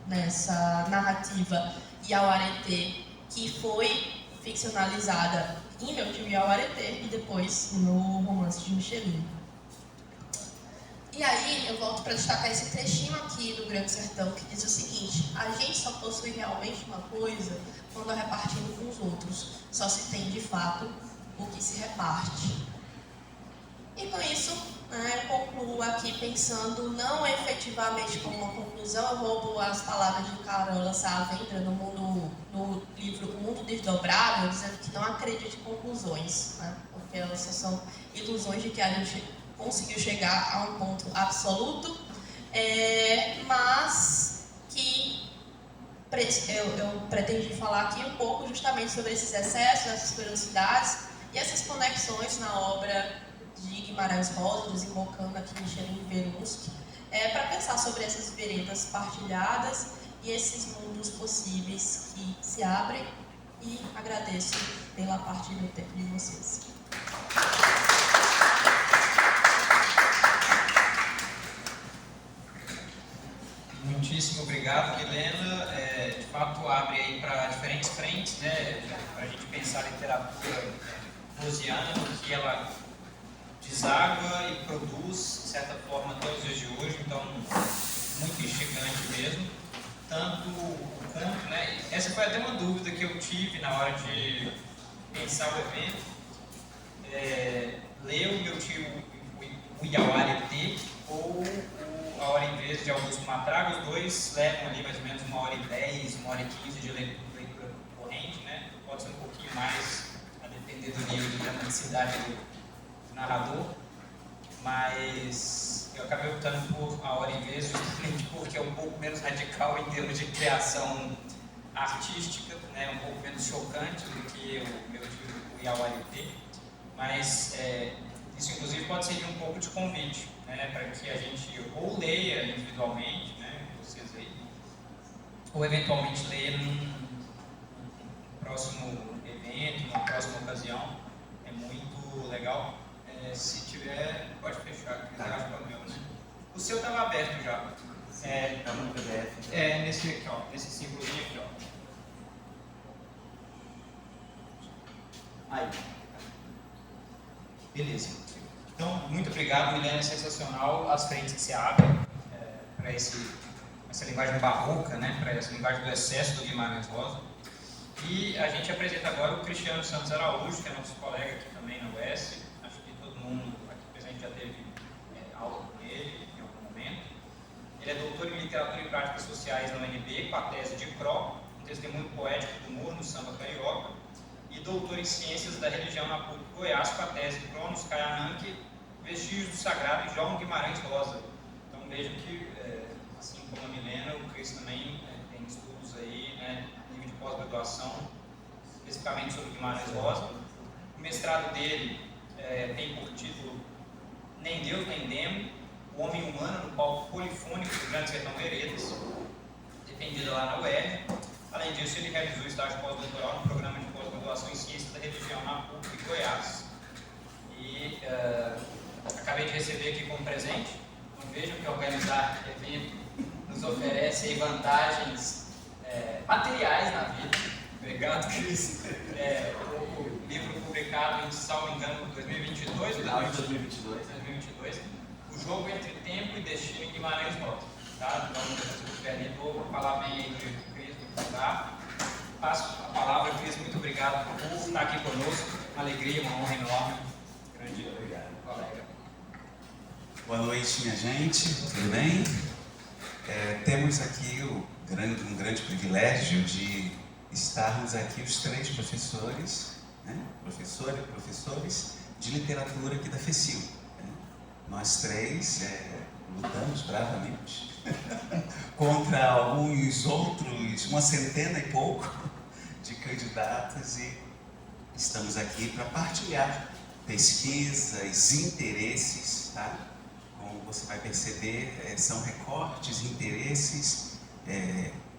nessa narrativa Iauaretê, que foi ficcionalizada em Meu Tio Iauaretê e depois no romance de Michelin. E aí eu volto para destacar esse trechinho aqui do Grande Sertão, que diz o seguinte: a gente só possui realmente uma coisa quando é repartindo com os outros. Só se tem de fato o que se reparte. E com isso, eu concluo aqui pensando não efetivamente como uma conclusão. Eu roubo as palavras de Carola Saavedra no livro O Mundo Desdobrável, dizendo que não acredite em conclusões, né? Porque elas só são ilusões de que a gente conseguiu chegar a um ponto absoluto, mas que eu pretendi falar aqui um pouco justamente sobre esses excessos, essas curiosidades e essas conexões na obra de Guimarães Rosa, desembocando aqui em Michelin Verunski, para pensar sobre essas veredas partilhadas e esses mundos possíveis que se abrem, e agradeço pela partilha do tempo de vocês. Muitíssimo obrigado, Milena. De fato, abre aí para diferentes frentes, né, para a gente pensar a literatura rosiana, que ela deságua e produz, de certa forma, até os dias de hoje. Então, muito instigante mesmo. Tanto o conto, né? Essa foi até uma dúvida que eu tive na hora de pensar o evento. Ler o Meu Tio o Iauaretê ou A Hora em Vez de Augusto Matraga. Os dois levam ali mais ou menos 1h10, 1h15 de leitura corrente, né? Pode ser um pouquinho mais, a depender do nível de dramaticidade do narrador, mas eu acabei optando por A Hora em Vez justamente porque é um pouco menos radical em termos de criação artística, né? Um pouco menos chocante do que o Meu Tio o Iauaretê, mas isso inclusive pode servir um pouco de convite, né? Para que a gente ou leia individualmente, né? Vocês aí, ou eventualmente leia num próximo evento, numa próxima ocasião. É muito legal. Se tiver, pode fechar, que tá. É o meu, né? O seu estava aberto já. Está no PDF. Nesse aqui, ó, nesse símbolozinho aqui, ó. Aí. Beleza. Então, muito obrigado, Milena, sensacional as frentes que você abre para esse essa linguagem barroca, né, para essa linguagem do excesso do Guimarães Rosa. E a gente apresenta agora o Cristiano Santos Araújo, que é nosso colega aqui também na UES. Acho que todo mundo aqui presente já teve aula com ele em algum momento. Ele é doutor em Literatura e Práticas Sociais na UNB, com a tese de Cro, um testemunho poético do humor no samba carioca, e doutor em Ciências da Religião na PUC Goiás, com a tese Cronos Kayanank, Vestígios do Sagrado e João Guimarães Rosa. Então vejam que, assim como a Milena, o Cris também tem estudos aí, né, nível de pós-graduação, especificamente sobre Guimarães Rosa. O mestrado dele tem por título Nem Deus Nem Demo, o Homem Humano no Palco Polifônico do Grande Sertão Veredas, defendido lá na UERJ. Além disso, ele realizou estágio pós-doutoral no programa de pós-graduação em Ciências da Religião na PUC Goiás. E acabei de receber aqui como presente. Então vejam que organizar evento nos oferece aí vantagens materiais na vida. Obrigado, Cris. O livro publicado em, salvo engano, 2022, Final de 2022. O Jogo entre Tempo e Destino em Guimarães Rosa. Tá? Então, se eu estiver ali, vou falar bem aí do Cris, do tá? Passo a palavra, Cris, muito obrigado por estar aqui conosco. Uma alegria, uma honra enorme. Grande colega. Boa noite, minha gente, tudo bem? Temos aqui um grande privilégio de estarmos aqui os 3 professores, né? Professores de literatura aqui da FECIL. Né? Nós 3 lutamos bravamente contra alguns outros, uma centena e pouco de candidatos, e estamos aqui para partilhar pesquisas, interesses, tá? Como você vai perceber, são recortes, interesses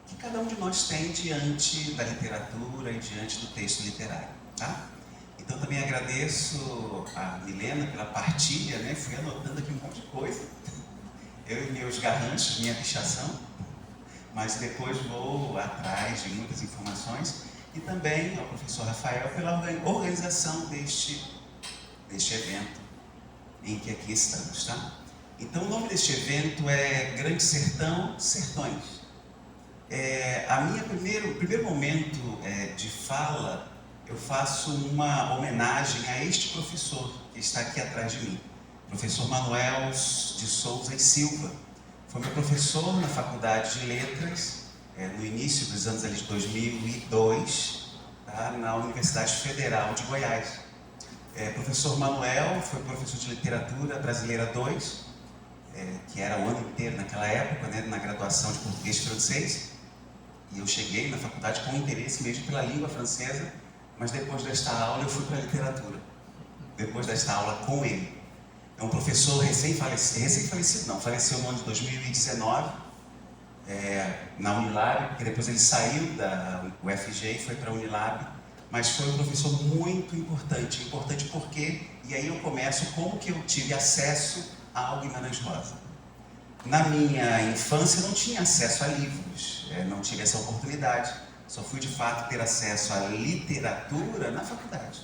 que cada um de nós tem diante da literatura e diante do texto literário, tá? Então também agradeço a Milena pela partilha, né? Fui anotando aqui um monte de coisa, eu e meus garranchos, minha pichação, mas depois vou atrás de muitas informações, e também ao professor Rafael pela organização deste evento em que aqui estamos, tá? Então o nome deste evento é Grande Sertão, Sertões. O primeiro momento de fala, eu faço uma homenagem a este professor que está aqui atrás de mim, professor Manuel de Souza e Silva. Foi meu professor na Faculdade de Letras, no início dos anos ali de 2002, tá? Na Universidade Federal de Goiás. Professor Manuel foi professor de Literatura Brasileira 2, que era o ano inteiro naquela época, né, na graduação de Português e Francês, e eu cheguei na faculdade com interesse mesmo pela língua francesa, mas depois desta aula eu fui para a literatura, depois desta aula com ele. É um professor recém-falecido, não, faleceu no ano de 2019, na Unilab, porque depois ele saiu da UFG e foi para a Unilab, mas foi um professor muito importante porque, e aí eu começo como que eu tive acesso ao Guimarães Rosa. Na minha infância eu não tinha acesso a livros, não tive essa oportunidade, só fui de fato ter acesso à literatura na faculdade.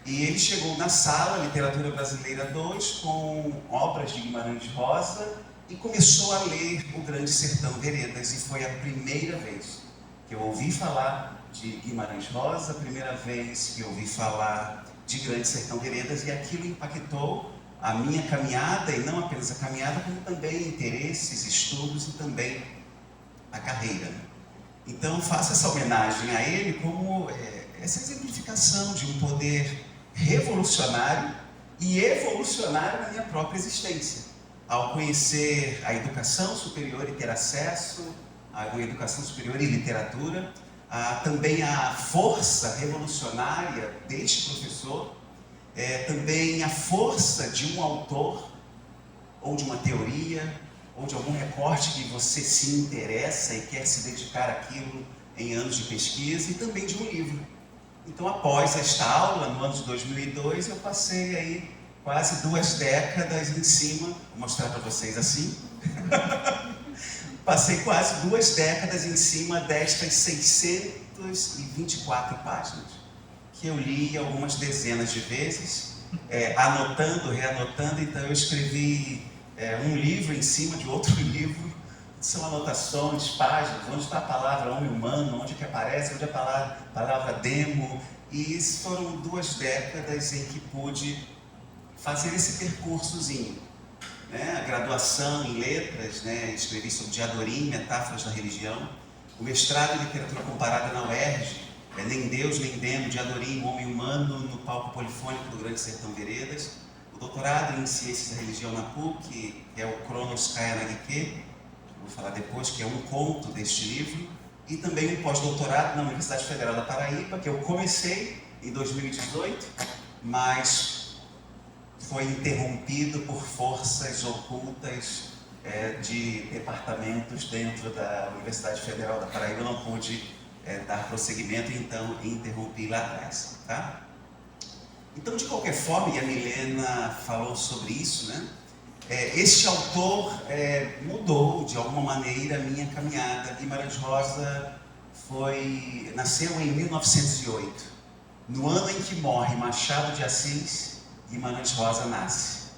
E ele chegou na sala, Literatura Brasileira 2, com obras de Guimarães Rosa, e começou a ler O Grande Sertão Veredas, e foi a primeira vez que eu ouvi falar de Guimarães Rosa, a primeira vez que eu ouvi falar de Grande Sertão Veredas, e aquilo impactou a minha caminhada, e não apenas a caminhada, como também interesses, estudos e também a carreira. Então faço essa homenagem a ele como essa exemplificação de um poder revolucionário e evolucionário na minha própria existência, ao conhecer a educação superior e ter acesso a uma educação superior em literatura, também a força revolucionária deste professor, também a força de um autor, ou de uma teoria, ou de algum recorte que você se interessa e quer se dedicar àquilo em anos de pesquisa, e também de um livro. Então, após esta aula, no ano de 2002, eu passei aí quase 2 décadas em cima, vou mostrar para vocês assim, passei quase 2 décadas em cima destas 624 páginas, que eu li algumas dezenas de vezes, anotando, reanotando. Então eu escrevi um livro em cima de outro livro, São anotações, páginas, onde está a palavra homem humano, onde que aparece, onde a palavra demo. E foram 2 décadas em que pude fazer esse percursozinho. A graduação em letras, escrevi sobre Diadorim, Metáforas da Religião. O mestrado em literatura comparada na UERJ, Nem Deus, Nem Demo, Diadorim, Homem Humano, no palco polifônico do Grande Sertão Veredas. O doutorado em Ciências da Religião na PUC, que é o Cronos Kaya Nagike, vou falar depois, que é um conto deste livro. E também um pós-doutorado na Universidade Federal da Paraíba, que eu comecei em 2018, mas foi interrompido por forças ocultas de departamentos dentro da Universidade Federal da Paraíba. Eu não pude dar prosseguimento, então interrompi lá atrás. Tá? Então, de qualquer forma, e a Milena falou sobre isso, este autor mudou de alguma maneira a minha caminhada. Guimarães Rosa nasceu em 1908. No ano em que morre Machado de Assis, Guimarães Rosa nasce.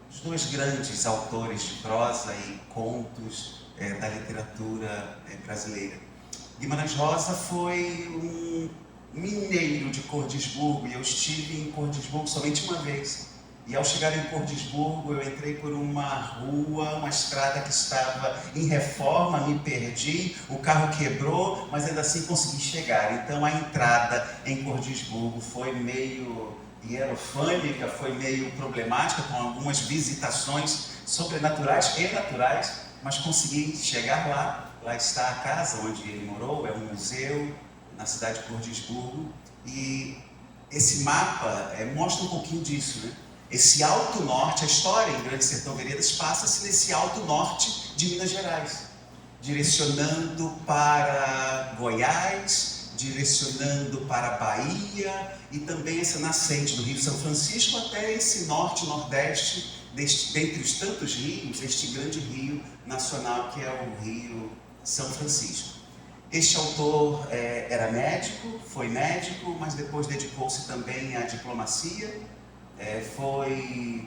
Os 2 grandes autores de prosa e contos da literatura brasileira. Guimarães Rosa foi um mineiro de Cordisburgo, e eu estive em Cordisburgo somente uma vez. E ao chegar em Cordisburgo, eu entrei por uma rua, uma estrada que estava em reforma, me perdi, o carro quebrou, mas ainda assim consegui chegar. Então a entrada em Cordisburgo foi meio hierofânica, foi meio problemática, com algumas visitações sobrenaturais e naturais, mas consegui chegar lá. Lá está a casa onde ele morou, é um museu na cidade de Cordisburgo. E esse mapa mostra um pouquinho disso, Esse Alto Norte, a história em Grande Sertão Veredas passa-se nesse Alto Norte de Minas Gerais, direcionando para Goiás, direcionando para Bahia e também essa nascente do Rio São Francisco até esse norte, nordeste, dentre os tantos rios, este grande rio nacional que é o Rio São Francisco. Este autor era médico, foi médico, mas depois dedicou-se também à diplomacia. Foi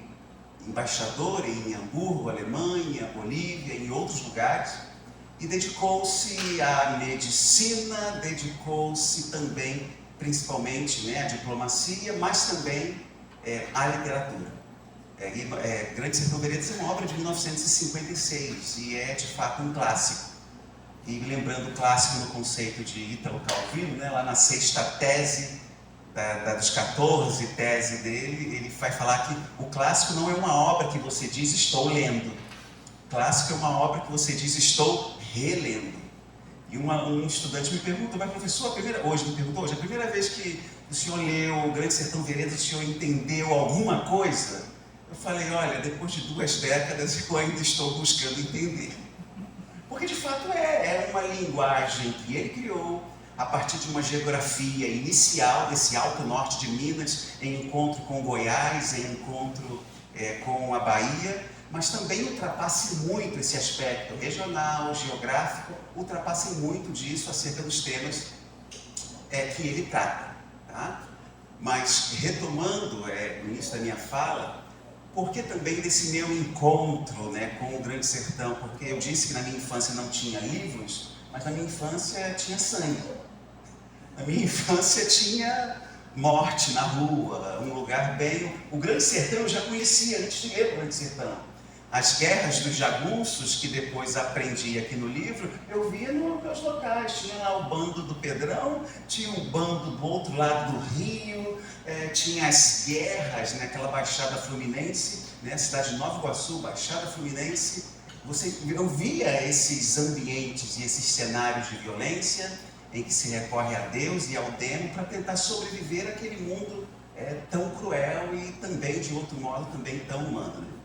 embaixador em Hamburgo, Alemanha, Bolívia, em outros lugares, e dedicou-se à medicina, dedicou-se também, principalmente, à diplomacia, mas também à literatura. Grande Sertão Veredas é uma obra de 1956 e é, de fato, um clássico. E lembrando clássico no conceito de Ítalo Calvino, lá na 6ª tese dos 14 tese dele, ele vai falar que o clássico não é uma obra que você diz estou lendo. O clássico é uma obra que você diz estou relendo. E um estudante me perguntou, mas professor, hoje, a primeira vez que o senhor leu o Grande Sertão Veredas, o senhor entendeu alguma coisa? Eu falei, olha, depois de 2 décadas eu ainda estou buscando entender. Porque de fato é uma linguagem que ele criou, a partir de uma geografia inicial desse Alto Norte de Minas, em encontro com Goiás, em encontro com a Bahia, mas também ultrapasse muito esse aspecto regional, geográfico, ultrapasse muito disso acerca dos temas que ele trata. Tá? Mas, retomando no início da minha fala, por que também desse meu encontro com o Grande Sertão? Porque eu disse que na minha infância não tinha livros, mas na minha infância tinha sangue. Na minha infância tinha morte na rua, um lugar bem... O Grande Sertão eu já conhecia antes de ler o Grande Sertão. As guerras dos jagunços, que depois aprendi aqui no livro, eu via nos locais. Tinha lá o bando do Pedrão, tinha um bando do outro lado do rio, tinha as guerras naquela Baixada Fluminense, cidade de Nova Iguaçu, Baixada Fluminense. Eu via esses ambientes e esses cenários de violência, em que se recorre a Deus e ao demo para tentar sobreviver àquele mundo tão cruel e também, de outro modo, também tão humano.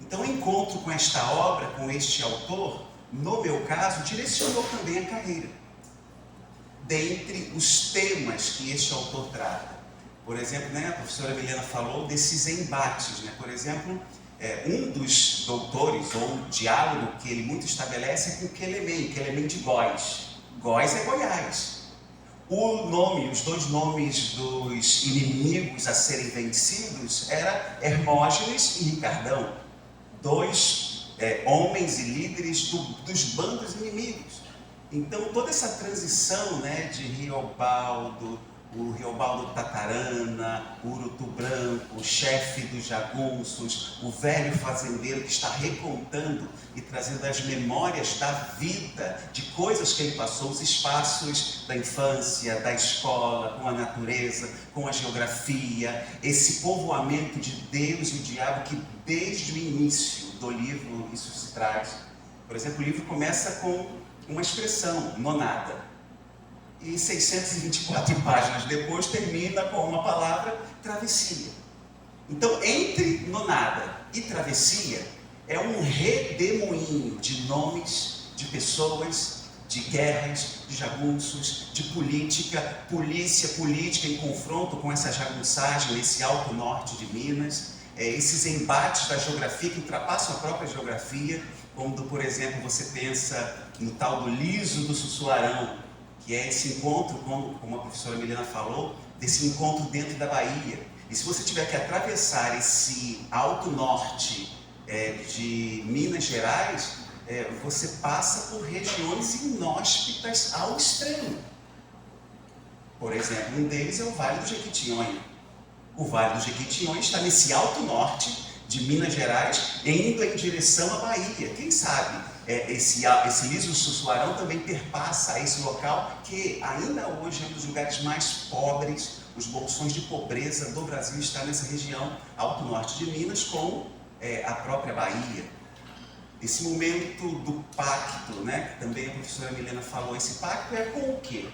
Então, o encontro com esta obra, com este autor, no meu caso, direcionou também a carreira. Dentre os temas que este autor trata. Por exemplo, a professora Milena falou desses embates. Por exemplo, um dos doutores, ou um diálogo que ele muito estabelece é com Quelemem de Góis. Góis é Goiás. Os 2 nomes dos inimigos a serem vencidos eram Hermógenes e Ricardão. 2 homens e líderes dos bandos inimigos. Então, toda essa transição, né, de Riobaldo, o Riobaldo Tatarana, o Urutu Branco, o chefe dos jagunços, o velho fazendeiro que está recontando e trazendo as memórias da vida, de coisas que ele passou, os espaços da infância, da escola, com a natureza, com a geografia, esse povoamento de Deus e o diabo que desde o início do livro isso se traz. Por exemplo, o livro começa com uma expressão, nonada, e 624 páginas depois termina com uma palavra, travessia. Então, entre nonada e travessia é um redemoinho de nomes, de pessoas, de guerras, de jagunços, de política, política em confronto com essa jagunçagem, esse alto norte de Minas, esses embates da geografia que ultrapassam a própria geografia, quando, por exemplo, você pensa no tal do liso do Sussuarão, que é esse encontro, como a professora Milena falou, desse encontro dentro da Bahia. E se você tiver que atravessar esse alto norte de Minas Gerais, você passa por regiões inóspitas ao extremo. Por exemplo, um deles é o Vale do Jequitinhonha. O Vale do Jequitinhonha está nesse alto norte de Minas Gerais, indo em direção à Bahia. Quem sabe esse liso Sussuarão também perpassa esse local que ainda hoje é um dos lugares mais pobres, os bolsões de pobreza do Brasil está nessa região alto norte de Minas com a própria Bahia. Esse momento do pacto, né, que também a professora Milena falou, esse pacto é com o quê?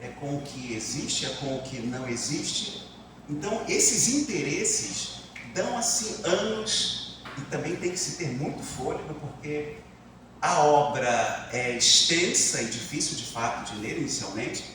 É com o que existe, é com o que não existe. Então, esses interesses dão assim anos, e também tem que se ter muito fôlego, porque a obra é extensa e difícil de fato de ler inicialmente,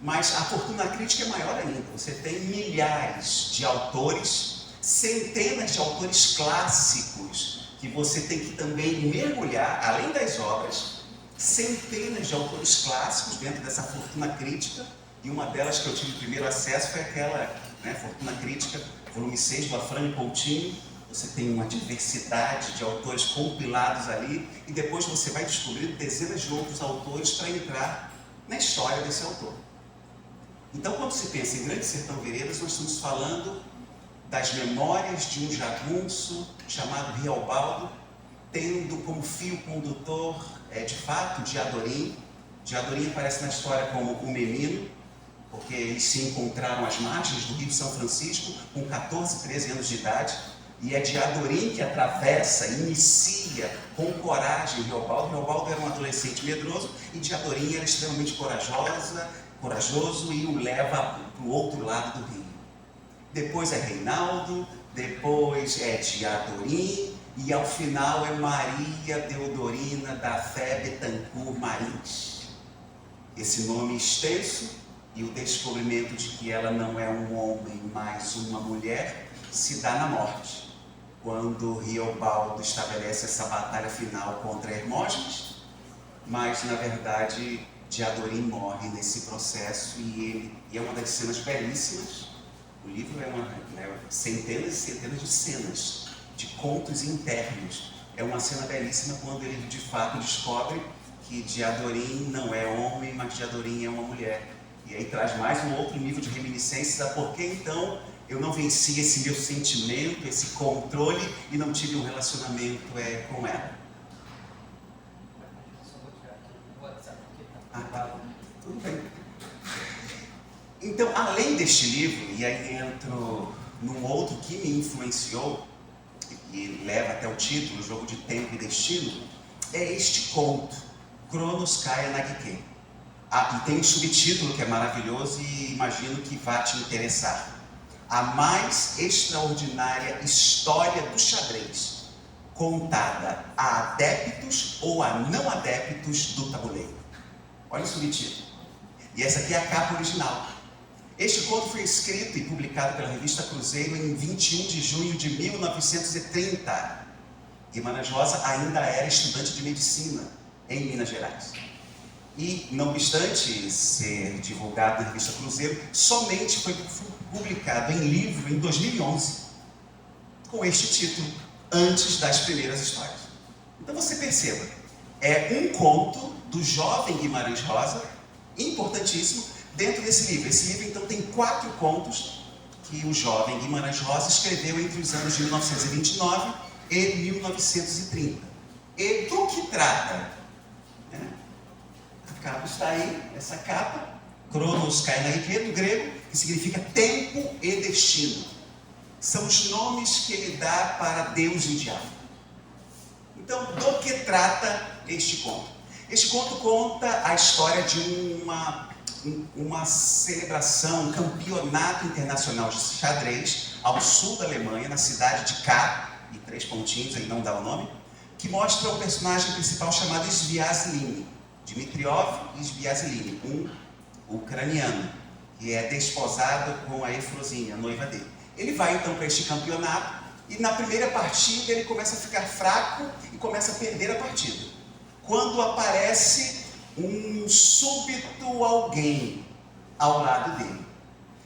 mas a fortuna crítica é maior ainda. Você tem milhares de autores, centenas de autores clássicos, que você tem que também mergulhar, além das obras, centenas de autores clássicos dentro dessa fortuna crítica, e uma delas que eu tive primeiro acesso foi aquela, né, Fortuna Crítica, volume 6, do Afrânio Coutinho. Você tem uma diversidade de autores compilados ali, e depois você vai descobrindo dezenas de outros autores para entrar na história desse autor. Então, quando se pensa em Grande Sertão Veredas, nós estamos falando das memórias de um jagunço chamado Riobaldo, tendo como fio condutor, de fato, Diadorim. Diadorim aparece na história como o menino, porque eles se encontraram às margens do Rio São Francisco com 14, 13 anos de idade, e é Diadorim que atravessa, inicia com coragem Riobaldo. Riobaldo era um adolescente medroso e Diadorim era extremamente corajoso e o leva para o outro lado do rio. Depois é Reinaldo, depois é Diadorim e ao final é Maria Deodorina da Fé Betancourt Marins. Esse nome extenso e o descobrimento de que ela não é um homem, mas uma mulher, se dá na morte, quando Riobaldo estabelece essa batalha final contra Hermógenes, mas na verdade Diadorim morre nesse processo e é uma das cenas belíssimas. O livro é centenas e centenas de cenas, de contos internos. É uma cena belíssima quando ele de fato descobre que Diadorim não é homem, mas Diadorim é uma mulher. E aí traz mais um outro nível de reminiscências a por que então eu não venci esse meu sentimento, esse controle e não tive um relacionamento com ela. Tudo bem. Então, além deste livro, e aí entro num outro que me influenciou, e leva até o título, Jogo de Tempo e Destino, é este conto, Cronos Caia Nagike. E tem um subtítulo que é maravilhoso e imagino que vai te interessar. A mais extraordinária história do xadrez, contada a adeptos ou a não adeptos do tabuleiro. Olha o subtítulo. E essa aqui é a capa original. Este conto foi escrito e publicado pela revista Cruzeiro em 21 de junho de 1930. Guimarães Rosa ainda era estudante de medicina em Minas Gerais. E, não obstante ser divulgado na revista Cruzeiro, somente foi publicado em livro em 2011, com este título, Antes das Primeiras Histórias. Então você perceba, é um conto do jovem Guimarães Rosa, importantíssimo, dentro desse livro. Esse livro, então, tem 4 contos que o jovem Guimarães Rosa escreveu entre os anos de 1929 e 1930. E do que trata? A capa está aí, essa capa, Cronos Kainarike, do grego, que significa tempo e destino. São os nomes que ele dá para Deus e o diabo. Então, do que trata este conto? Este conto conta a história de uma celebração, um campeonato internacional de xadrez ao sul da Alemanha, na cidade de K, e 3 pontinhos, ele não dá o nome, que mostra o personagem principal chamado Sviazhline, Dmitriov Sviazhline, um ucraniano, que é desposado com a Efrosínia, a noiva dele. Ele vai então para este campeonato e na primeira partida ele começa a ficar fraco e começa a perder a partida. Quando aparece um súbito alguém ao lado dele.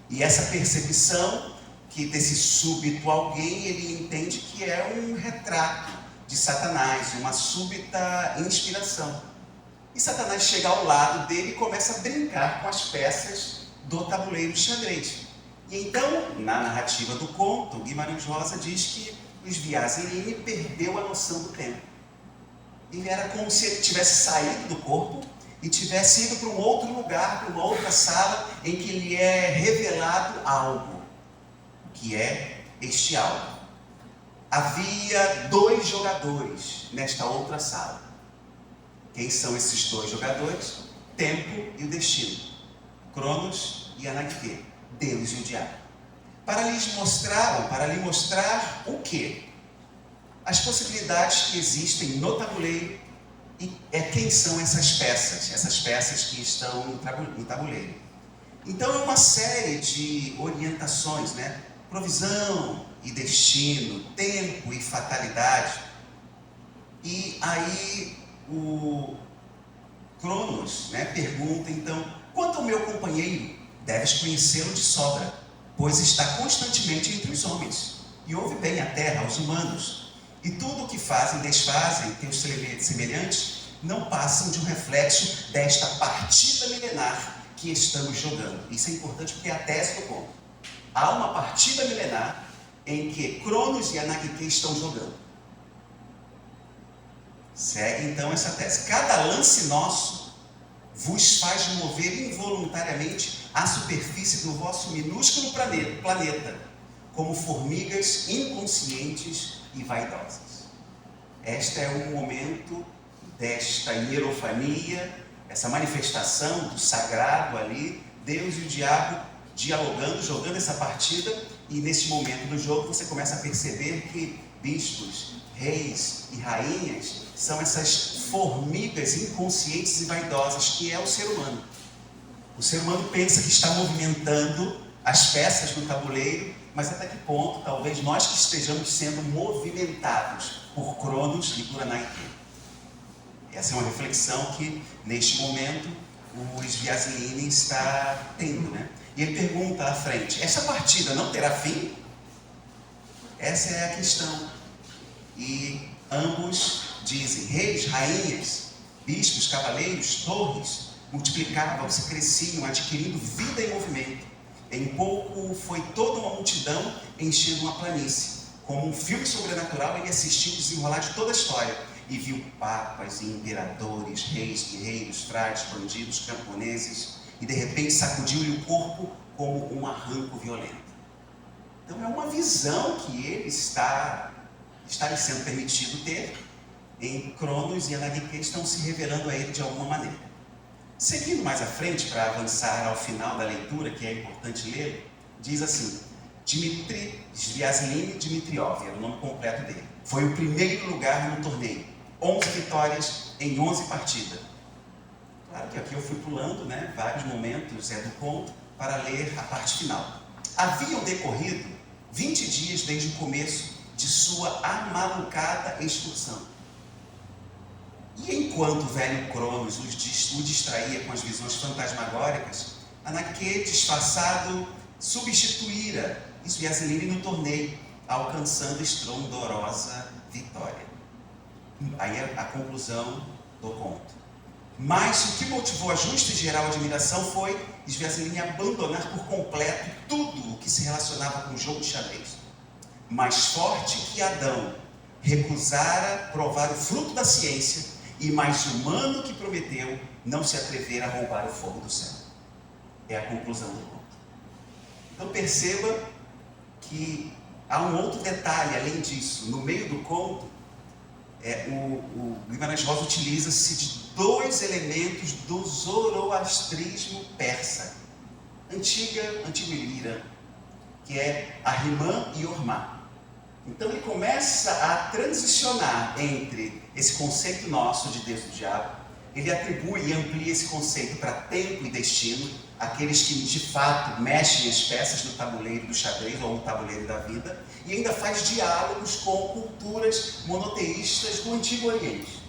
E essa percepção que desse súbito alguém, ele entende que é um retrato de Satanás, uma súbita inspiração. E Satanás chega ao lado dele e começa a brincar com as peças do tabuleiro de xadrez. E então, na narrativa do conto, Guimarães Rosa diz que o Sviazhline perdeu a noção do tempo. Ele era como se ele tivesse saído do corpo e tivesse ido para um outro lugar, para uma outra sala, em que lhe é revelado algo. O que é este algo? Havia 2 jogadores nesta outra sala. Quem são esses 2 jogadores? Tempo e o destino. Cronos e Anarquia. Deus e o diabo. Para lhe mostrar o quê? As possibilidades que existem no tabuleiro e quem são essas peças que estão no tabuleiro. Então é uma série de orientações, né? Provisão e destino, tempo e fatalidade. E aí o Cronos, né, pergunta então: quanto ao meu companheiro, deves conhecê-lo de sobra, pois está constantemente entre os homens, e ouve bem a terra, aos humanos, e tudo o que fazem, desfazem, teus semelhantes, não passam de um reflexo desta partida milenar que estamos jogando. Isso é importante porque é a tese do conto. Há uma partida milenar em que Cronos e Anarquia estão jogando. Segue então essa tese. Cada lance nosso vos faz mover involuntariamente à superfície do vosso minúsculo planeta, como formigas inconscientes e vaidosas. Este é um momento desta hierofania, essa manifestação do sagrado ali, Deus e o diabo dialogando, jogando essa partida, e nesse momento do jogo você começa a perceber que bispos, reis e rainhas são essas formigas inconscientes e vaidosas que é o ser humano. O ser humano pensa que está movimentando as peças do tabuleiro, mas até que ponto talvez nós que estejamos sendo movimentados por Cronos e por Anarquia. Essa é uma reflexão que neste momento o Sviazhline está tendo, né? E ele pergunta à frente: essa partida não terá fim? Essa é a questão. E ambos dizem: reis, rainhas, bispos, cavaleiros, torres, multiplicavam-se, cresciam, adquirindo vida e movimento. Em pouco foi toda uma multidão enchendo uma planície. Como um filme sobrenatural, ele assistiu o desenrolar de toda a história e viu papas e imperadores, reis, guerreiros, frades, bandidos, camponeses, e de repente sacudiu-lhe o corpo como um arranco violento. Então é uma visão que ele está lhe sendo permitido ter, em Cronos e Anarquia estão se revelando a ele de alguma maneira. Seguindo mais à frente, para avançar ao final da leitura, que é importante ler, diz assim: Dmitri Sviazhline Dmitriov, era o nome completo dele. Foi o primeiro lugar no torneio. 11 vitórias em 11 partidas. Claro que aqui eu fui pulando, né, vários momentos do conto para ler a parte final. Haviam decorrido 20 dias desde o começo de sua amalucada excursão. E enquanto o velho Cronos o distraía com as visões fantasmagóricas, Anarquia, disfarçado, substituíra Sviazhline no torneio, alcançando estrondorosa vitória. Aí é a conclusão do conto. Mas o que motivou a justa e geral admiração foi Svjazinski abandonar por completo tudo o que se relacionava com o jogo de xadrez. Mais forte que Adão, recusara provar o fruto da ciência, e mais humano que Prometeu, não se atrever a roubar o fogo do céu. É a conclusão do conto. Então perceba que há um outro detalhe além disso. No meio do conto, o Guimarães Rosa utiliza-se de dois elementos do zoroastrismo persa, antigo Ilíria, que é Ahriman e Ormá. Então ele começa a transicionar entre esse conceito nosso de Deus e do diabo. Ele atribui e amplia esse conceito para tempo e destino, aqueles que de fato mexem as peças do tabuleiro do xadrez ou no tabuleiro da vida, e ainda faz diálogos com culturas monoteístas do Antigo Oriente.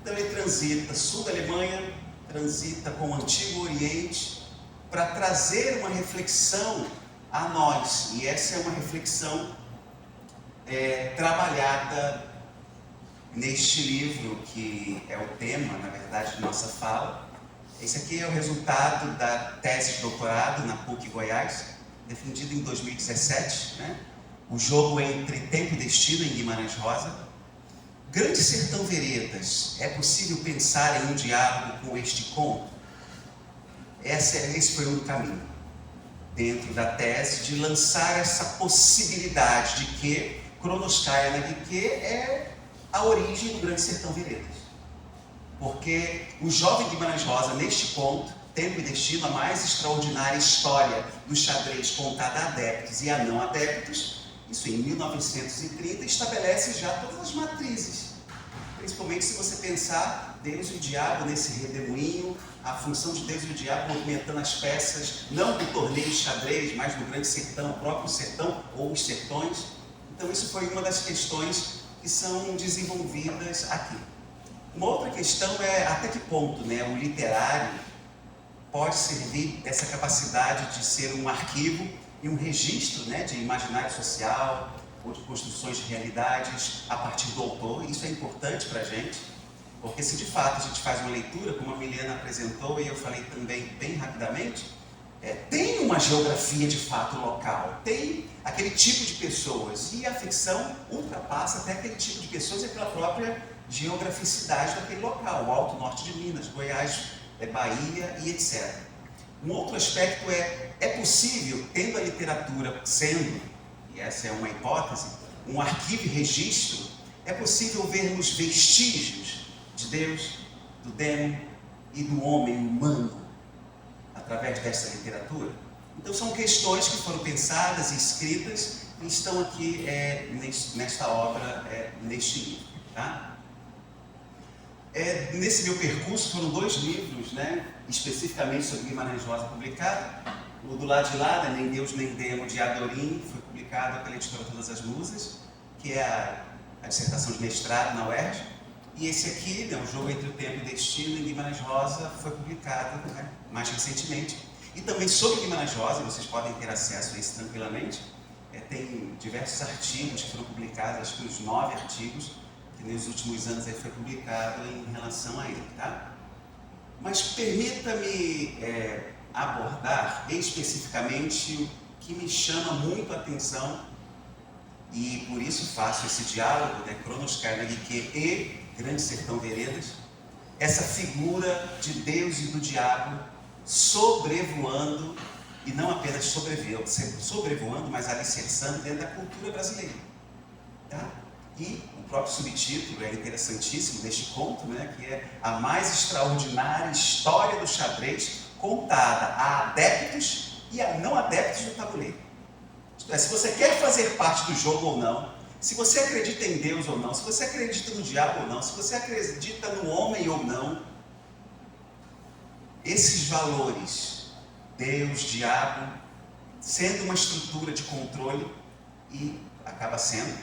Então ele transita sul da Alemanha, transita com o Antigo Oriente, para trazer uma reflexão a nós, e essa é uma reflexão trabalhada neste livro, que é o tema, na verdade, de nossa fala. Esse aqui é o resultado da tese de doutorado na PUC Goiás, defendida em 2017, né? O jogo entre tempo e destino, em Guimarães Rosa. Grande Sertão Veredas, é possível pensar em um diálogo com este conto? Esse foi um caminho, dentro da tese, de lançar essa possibilidade de que Kronoskaya Nagike é a origem do Grande Sertão Veredas. Porque o jovem Guimarães Rosa, neste conto, Tempo e Destino, a mais extraordinária história do xadrez contada a adeptos e a não adeptos, isso em 1930, estabelece já todas as matrizes. Principalmente se você pensar Deus e o diabo nesse redemoinho, a função de Deus e o diabo movimentando as peças, não do torneio de xadrez, mas do Grande Sertão, o próprio sertão ou os sertões. Então isso foi uma das questões que são desenvolvidas aqui. Uma outra questão é até que ponto, né, o literário pode servir essa capacidade de ser um arquivo e um registro, né, de imaginário social ou de construções de realidades a partir do autor. Isso é importante para a gente, porque se de fato a gente faz uma leitura, como a Milena apresentou e eu falei também bem rapidamente, tem uma geografia de fato local, tem aquele tipo de pessoas, e a ficção ultrapassa até aquele tipo de pessoas e pela própria geograficidade daquele local, o Alto Norte de Minas, Goiás, Bahia e etc. Um outro aspecto é possível, tendo a literatura sendo, e essa é uma hipótese, um arquivo e registro, é possível vermos vestígios de Deus, do demo e do homem humano através dessa literatura? Então são questões que foram pensadas e escritas e estão aqui nesta obra, neste livro. Tá? Nesse meu percurso foram 2 livros, né, especificamente sobre Guimarães Rosa publicado. O do lado de lá, Nem Deus Nem Demo, de Adorim, foi publicado pela editora Todas as Musas, que é a dissertação de mestrado na UERJ. E esse aqui, né, O Jogo Entre o Tempo e o Destino, em Guimarães Rosa, foi publicado, né, mais recentemente. E também sobre Guimarães Rosa, vocês podem ter acesso a isso tranquilamente. Tem diversos artigos que foram publicados, acho que uns 9 artigos, que nos últimos anos foi publicado em relação a ele. Tá? Mas permita-me abordar especificamente o que me chama muito a atenção, e por isso faço esse diálogo, né, Kronoskaya Nagike e Grande Sertão Veredas, essa figura de Deus e do diabo sobrevoando, e não apenas sobrevoando, mas alicerçando dentro da cultura brasileira. Tá? E o próprio subtítulo é interessantíssimo deste conto, né, que é a mais extraordinária história do xadrez contada a adeptos e a não adeptos do tabuleiro. Isto é, se você quer fazer parte do jogo ou não, se você acredita em Deus ou não, se você acredita no diabo ou não, se você acredita no homem ou não, esses valores, Deus, diabo, sendo uma estrutura de controle, e acaba sendo,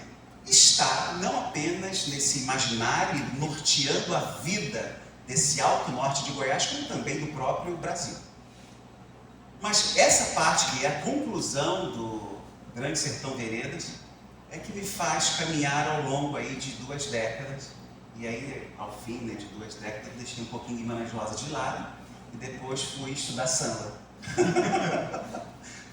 está não apenas nesse imaginário norteando a vida desse Alto Norte de Goiás, como também do próprio Brasil. Mas essa parte, que é a conclusão do Grande Sertão Veredas, é que me faz caminhar ao longo aí de 2 décadas. E aí, ao fim, né, de 2 décadas, eu deixei um pouquinho Guimarães Rosa de lado e depois fui estudar samba.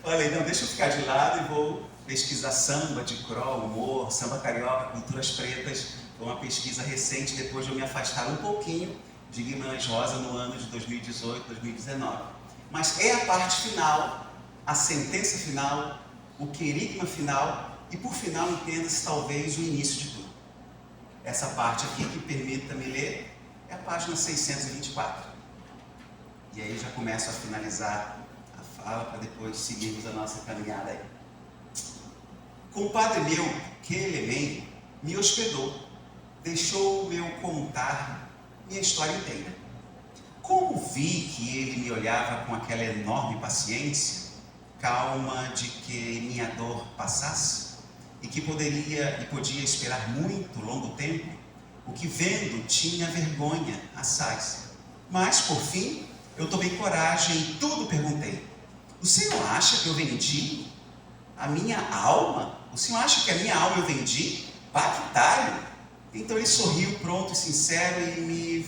Falei, não, deixa eu ficar de lado e vou pesquisar samba de crawl, humor, samba carioca, culturas pretas. Foi uma pesquisa recente, depois de eu me afastar um pouquinho de Guimarães Rosa no ano de 2018, 2019. Mas é a parte final, a sentença final, o querigma final e, por final, entenda-se talvez o início de tudo. Essa parte aqui que permita-me ler é a página 624. E aí já começo a finalizar a fala para depois seguirmos a nossa caminhada aí. Compadre meu, Kelemem, me hospedou, deixou-me eu contar minha história inteira. Como vi que ele me olhava com aquela enorme paciência, calma de que minha dor passasse, e que podia esperar muito longo tempo, o que vendo tinha vergonha assaz. Mas, por fim, eu tomei coragem e tudo perguntei. O senhor acha que eu vendi a minha alma? O senhor acha que a minha alma eu vendi? Pactário? Então ele sorriu pronto e sincero e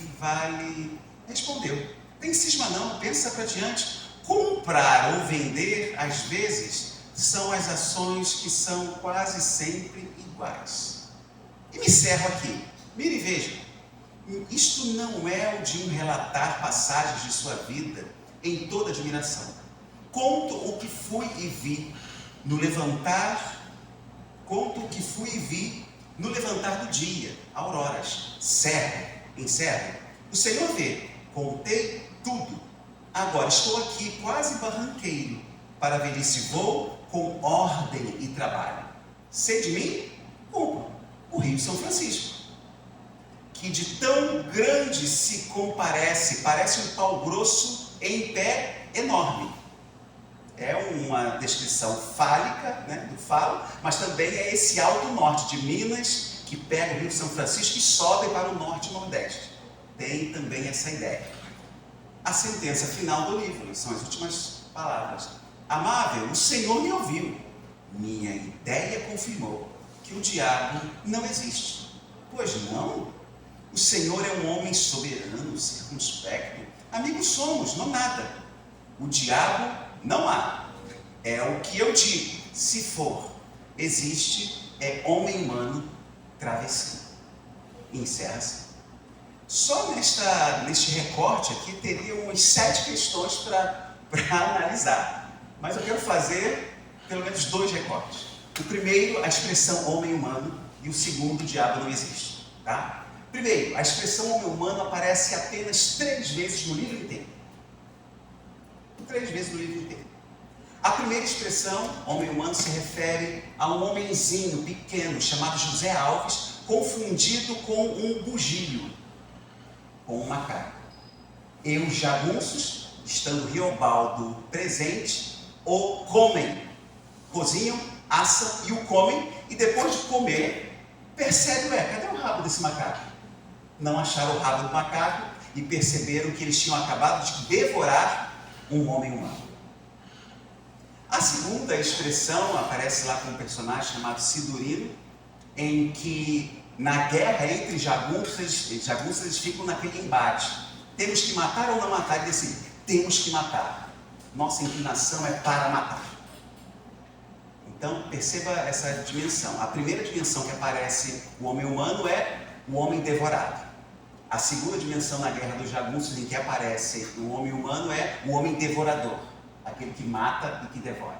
respondeu. Tem cisma não, pensa para diante. Comprar ou vender, às vezes, são as ações que são quase sempre iguais. E me encerro aqui. Mire e veja. Isto não é o de um relatar passagens de sua vida em toda admiração. Conto o que fui e vi no levantar do dia, auroras, encerro. O Senhor vê, contei tudo. Agora estou aqui quase barranqueiro, para velhice vou com ordem e trabalho. Sei de mim? Cumpro o Rio São Francisco, que de tão grande se parece um pau grosso em pé enorme. É uma descrição fálica, né, do falo, mas também é esse alto norte de Minas, que pega o Rio São Francisco e sobe para o norte e nordeste. Tem também essa ideia. A sentença final do livro, são as últimas palavras. Amável, o Senhor me ouviu. Minha ideia confirmou que o diabo não existe. Pois não? O Senhor é um homem soberano, circunspecto. Amigos somos, não nada. O diabo não há. É o que eu digo. Se for, existe, é homem humano travesti. Encerra-se. Só neste recorte aqui teria umas 7 questões para analisar. Mas eu quero fazer pelo menos 2 recortes. O primeiro, a expressão homem humano, e o segundo, o diabo não existe. Tá? Primeiro, a expressão homem humano aparece apenas 3 vezes no livro inteiro. 3 vezes no livro inteiro. A primeira expressão, homem humano, se refere a um homenzinho pequeno chamado José Alves, confundido com um bugio, com um macaco. E os jagunços, estando Riobaldo presente, o comem, cozinham, assam e o comem, e depois de comer, percebem, cadê o rabo desse macaco? Não acharam o rabo do macaco e perceberam que eles tinham acabado de devorar um homem humano. A segunda expressão aparece lá com um personagem chamado Sidurino, em que na guerra entre jagunços eles ficam naquele embate. Temos que matar ou não matar? Ele diz assim, temos que matar. Nossa inclinação é para matar. Então perceba essa dimensão. A primeira dimensão que aparece o homem humano é o homem devorado. A segunda dimensão na guerra dos jagunços em que aparece o homem humano é o homem devorador, aquele que mata e que devora.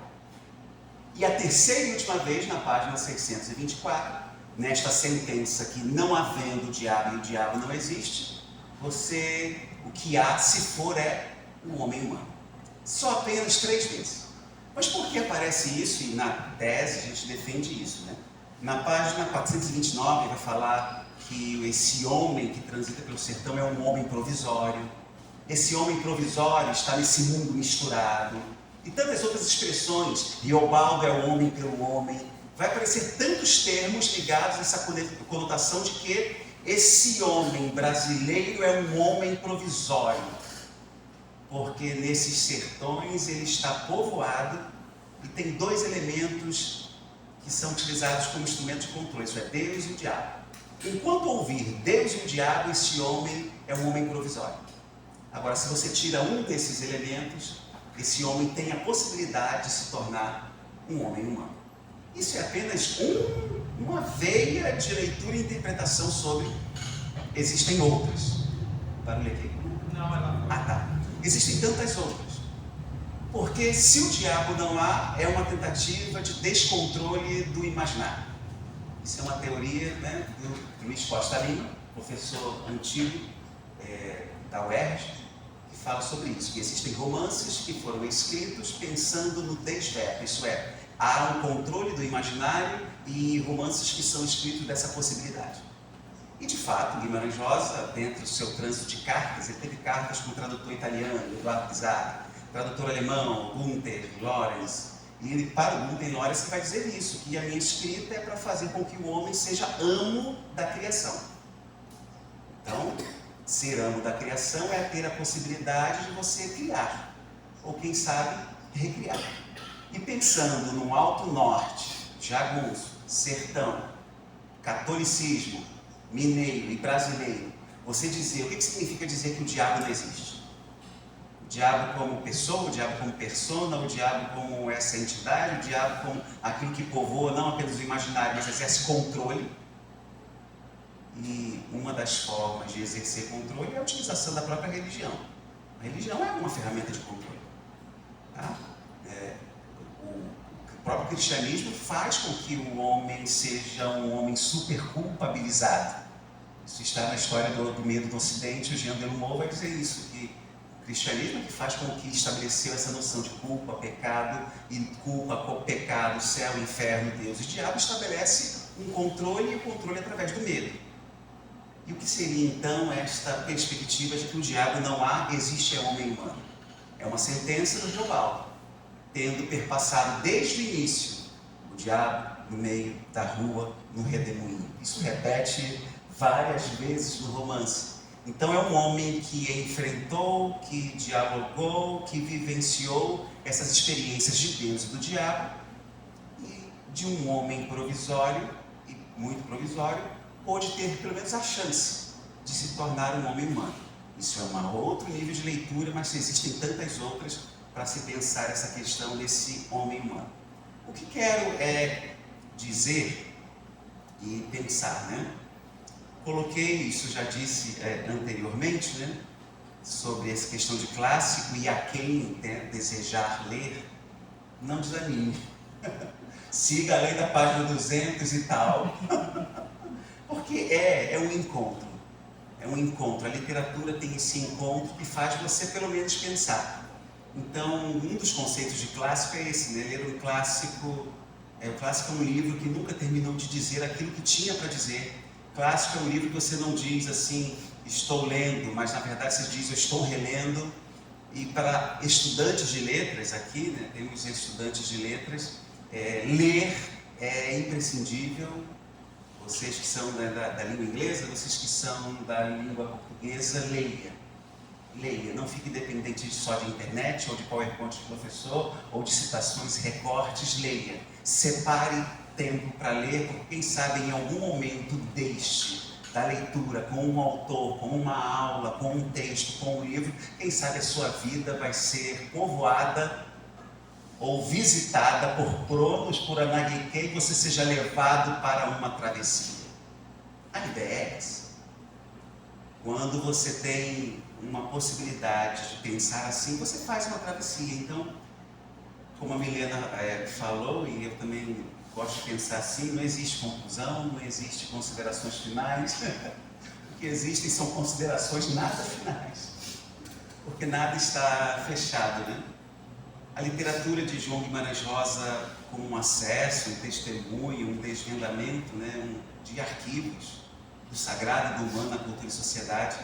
E a terceira e última vez, na página 624, nesta sentença que não havendo o diabo e o diabo não existe, o que há, se for, é o homem humano. Só apenas 3 vezes. Mas por que aparece isso? E na tese a gente defende isso, né? Na página 429 vai falar que esse homem que transita pelo sertão é um homem provisório. Esse homem provisório está nesse mundo misturado. E tantas outras expressões. Riobaldo é o homem pelo homem. Vai aparecer tantos termos ligados a essa conotação de que esse homem brasileiro é um homem provisório. Porque nesses sertões ele está povoado e tem 2 elementos que são utilizados como instrumento de controle, isso é, Deus e o diabo. Enquanto ouvir Deus e o diabo, esse homem é um homem provisório. Agora, se você tira um desses elementos, esse homem tem a possibilidade de se tornar um homem humano. Isso é apenas uma veia de leitura e interpretação sobre. Existem outras. Barulho aqui? Não, ela Ah, tá. Existem tantas outras. Porque se o diabo não há, é uma tentativa de descontrole do imaginário. Isso é uma teoria, né, do Luiz Costa Lima, professor antigo da UERJ, que fala sobre isso. Que existem romances que foram escritos pensando no desverto, isso é, há um controle do imaginário e romances que são escritos dessa possibilidade. E de fato, Guimarães Rosa, dentro do seu trânsito de cartas, ele teve cartas com o tradutor italiano, Eduardo Pizarro, tradutor alemão, Gunther Lorenz, e ele, para o Gunther Lorenz, vai dizer isso, que a minha escrita é para fazer com que o homem seja amo da criação. Então, ser amo da criação é ter a possibilidade de você criar, ou quem sabe, recriar. E pensando no Alto Norte, jagunço, sertão, catolicismo, mineiro e brasileiro, você dizer, o que significa dizer que o diabo não existe? O diabo como pessoa, o diabo como persona, o diabo como essa entidade, o diabo como aquilo que povoa não apenas o imaginário, mas exerce controle. E uma das formas de exercer controle é a utilização da própria religião. A religião é uma ferramenta de controle. Tá? O próprio cristianismo faz com que o homem seja um homem super culpabilizado. Isso está na história do medo do Ocidente. O Jean Delumeau vai dizer isso, que o cristianismo é que faz com que estabeleceu essa noção de culpa, pecado, e culpa, pecado, céu, inferno, Deus e diabo estabelece um controle, e o controle através do medo. E o que seria então esta perspectiva de que o diabo não há, existe é homem humano? É uma sentença do global, tendo perpassado desde o início o diabo no meio da rua, no redemoinho. Isso repete várias vezes no romance. Então é um homem que enfrentou, que dialogou, que vivenciou essas experiências de Deus e do diabo, e de um homem provisório, e muito provisório, pôde ter pelo menos a chance de se tornar um homem humano. Isso é um outro nível de leitura, mas existem tantas outras para se pensar essa questão desse homem humano. O que quero dizer e pensar, né? Coloquei, isso já disse anteriormente, né? Sobre essa questão de clássico e a quem desejar ler, não desanime. Siga além da página 200 e tal. Porque é um encontro. É um encontro. A literatura tem esse encontro que faz você pelo menos pensar. Então, um dos conceitos de clássico é esse, né? Ler um clássico. O clássico é um livro que nunca terminou de dizer aquilo que tinha para dizer. Clássico é um livro que você não diz assim, estou lendo, mas na verdade você diz, eu estou relendo. E para estudantes de letras aqui, né? Temos estudantes de letras, ler é imprescindível. Vocês que são da língua inglesa, vocês que são da língua portuguesa, leia. Leia, não fique dependente só de internet, ou de PowerPoint de professor, ou de citações, recortes, leia. Separe tempo para ler, porque quem sabe em algum momento da leitura, com um autor, com uma aula, com um texto, com um livro, quem sabe a sua vida vai ser povoada ou visitada por Cronos, por Anaguike, e você seja levado para uma travessia. A ideia é essa. Quando você tem uma possibilidade de pensar assim, você faz uma travessia. Então, como a Milena falou, e eu também gosto de pensar assim, não existe conclusão, não existe considerações finais. O que existem são considerações nada finais, porque nada está fechado, né? A literatura de João Guimarães Rosa, com um acesso, um testemunho, um desvendamento, né, de arquivos do sagrado, do humano, da cultura e sociedade,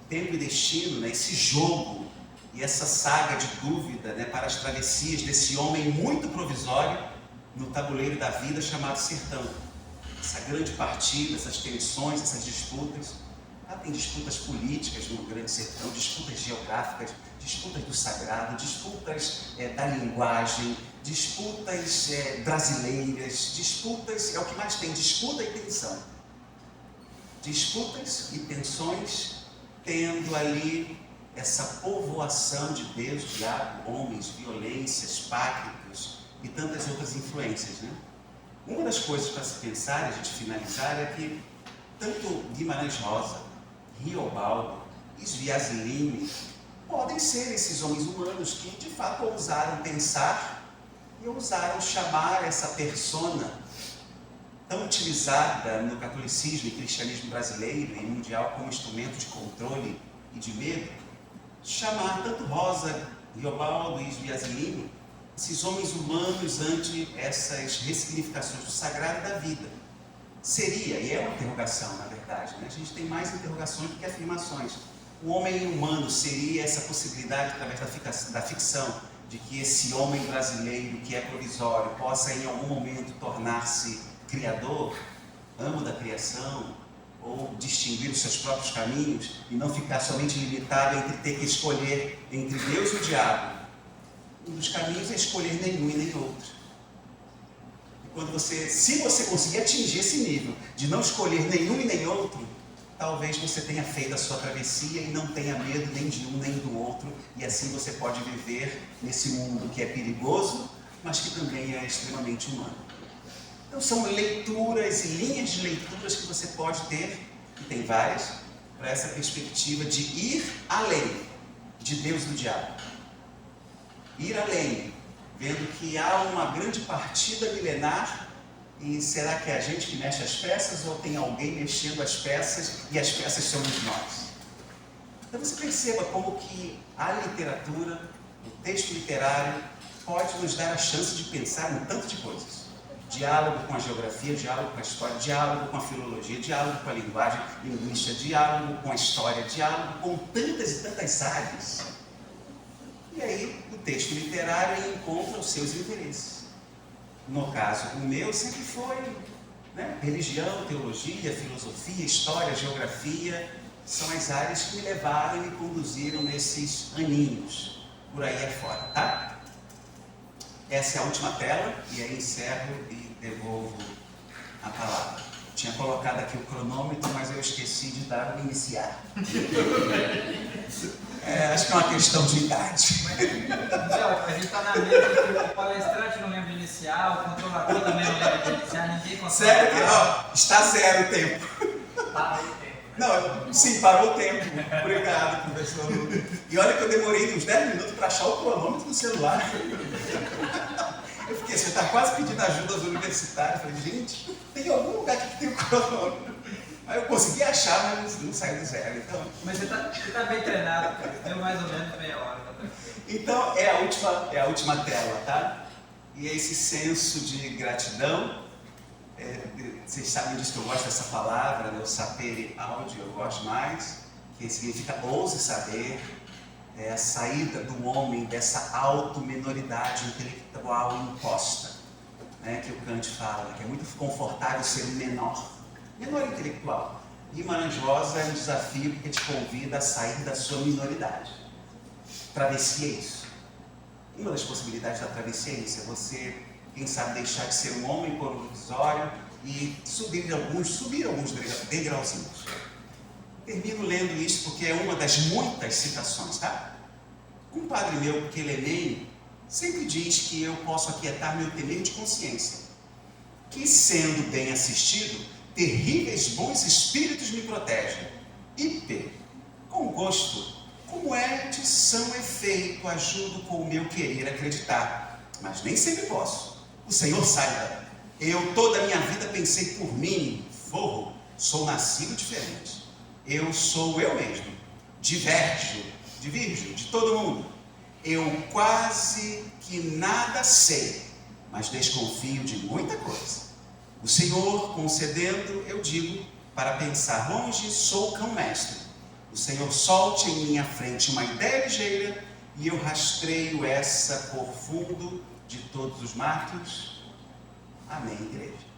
tempo e destino, né, esse jogo e essa saga de dúvida, né, para as travessias desse homem muito provisório no tabuleiro da vida chamado sertão. Essa grande partida, essas tensões, essas disputas. Tem disputas políticas no grande sertão, disputas geográficas, disputas do sagrado, disputas da linguagem, disputas brasileiras, disputas, é o que mais tem, disputa e tensão. Disputas e tensões, tendo ali essa povoação de Deus, diabo, homens, violências, pactos e tantas outras influências, né? Uma das coisas para se pensar, e a gente finalizar, é que tanto Guimarães Rosa, Riobaldo, Sviazzi Lime podem ser esses homens humanos que de fato ousaram pensar e ousaram chamar essa persona tão utilizada no catolicismo e cristianismo brasileiro e mundial como instrumento de controle e de medo, chamar tanto Rosa, Riobaldo e Sviazzi Lime, esses homens humanos ante essas ressignificações do sagrado e da vida. Seria, e é uma interrogação na verdade, né? A gente tem mais interrogações do que afirmações. O homem humano seria essa possibilidade, através da ficção, de que esse homem brasileiro que é provisório possa em algum momento tornar-se criador, amo da criação, ou distinguir os seus próprios caminhos e não ficar somente limitado entre ter que escolher entre Deus e o diabo. Um dos caminhos é escolher nenhum e nem outro. E quando se você conseguir atingir esse nível de não escolher nenhum e nem outro, talvez você tenha feito a sua travessia e não tenha medo nem de um nem do outro, e assim você pode viver nesse mundo que é perigoso, mas que também é extremamente humano. Então são leituras e linhas de leituras que você pode ter, e tem várias, para essa perspectiva de ir além de Deus e do diabo. Ir além, vendo que há uma grande partida milenar, e será que é a gente que mexe as peças ou tem alguém mexendo as peças e as peças somos nós? Então você perceba como que a literatura, o texto literário, pode nos dar a chance de pensar em tanto de coisas. Diálogo com a geografia, diálogo com a história, diálogo com a filologia, diálogo com a linguagem linguística, diálogo com a história, diálogo com tantas e tantas áreas. E aí o texto literário encontra os seus interesses. No caso, o meu sempre foi, né, religião, teologia, filosofia, história, geografia, são as áreas que me levaram e me conduziram nesses aninhos, por aí afora, tá? Essa é a última tela, e aí encerro e devolvo a palavra. Tinha colocado aqui o cronômetro, mas eu esqueci de dar o iniciar. Acho que é uma questão de idade. A gente está na mesa que o palestrante não lembra de iniciar, o controlador também não lembra de iniciar, ninguém consegue. Sério que ó, está zero o tempo. Parou o tempo. Não, sim, parou o tempo. Obrigado, professor. E olha que eu demorei uns 10 minutos para achar o cronômetro do celular. Eu fiquei, você está quase pedindo ajuda aos universitários. Eu falei, gente, tem algum lugar aqui que tem o cronômetro. Aí eu consegui achar, mas não saiu do zero. Então... Mas você tá bem treinado, cara. Deu mais ou menos meia hora. Então, é a última tela, tá? E é esse senso de gratidão. Vocês sabem disso que eu gosto dessa palavra, né? O sapere audio, eu gosto mais, que significa ouse saber, a saída do homem dessa auto-menoridade intelectual imposta, né? Que o Kant fala, que é muito confortável ser um menor intelectual. Guimarães Rosa é um desafio que te convida a sair da sua minoridade. Travessia é isso. Uma das possibilidades da travessia é isso, é você, quem sabe, deixar de ser um homem provisório e subir alguns degrauzinhos. Termino lendo isso porque é uma das muitas citações, tá? Um padre meu, Quelemene, sempre diz que eu posso aquietar meu temer de consciência, que sendo bem assistido, terríveis bons espíritos me protegem. IP, com gosto, como é de são efeito, ajudo com o meu querer acreditar, mas nem sempre posso. O Senhor saiba, eu toda a minha vida pensei por mim, forro, sou nascido diferente. Eu sou eu mesmo, diverjo de todo mundo. Eu quase que nada sei, mas desconfio de muita coisa. O Senhor concedendo, eu digo, para pensar longe, sou cão mestre. O Senhor solte em minha frente uma ideia ligeira e eu rastreio essa por fundo de todos os matos. Amém, igreja.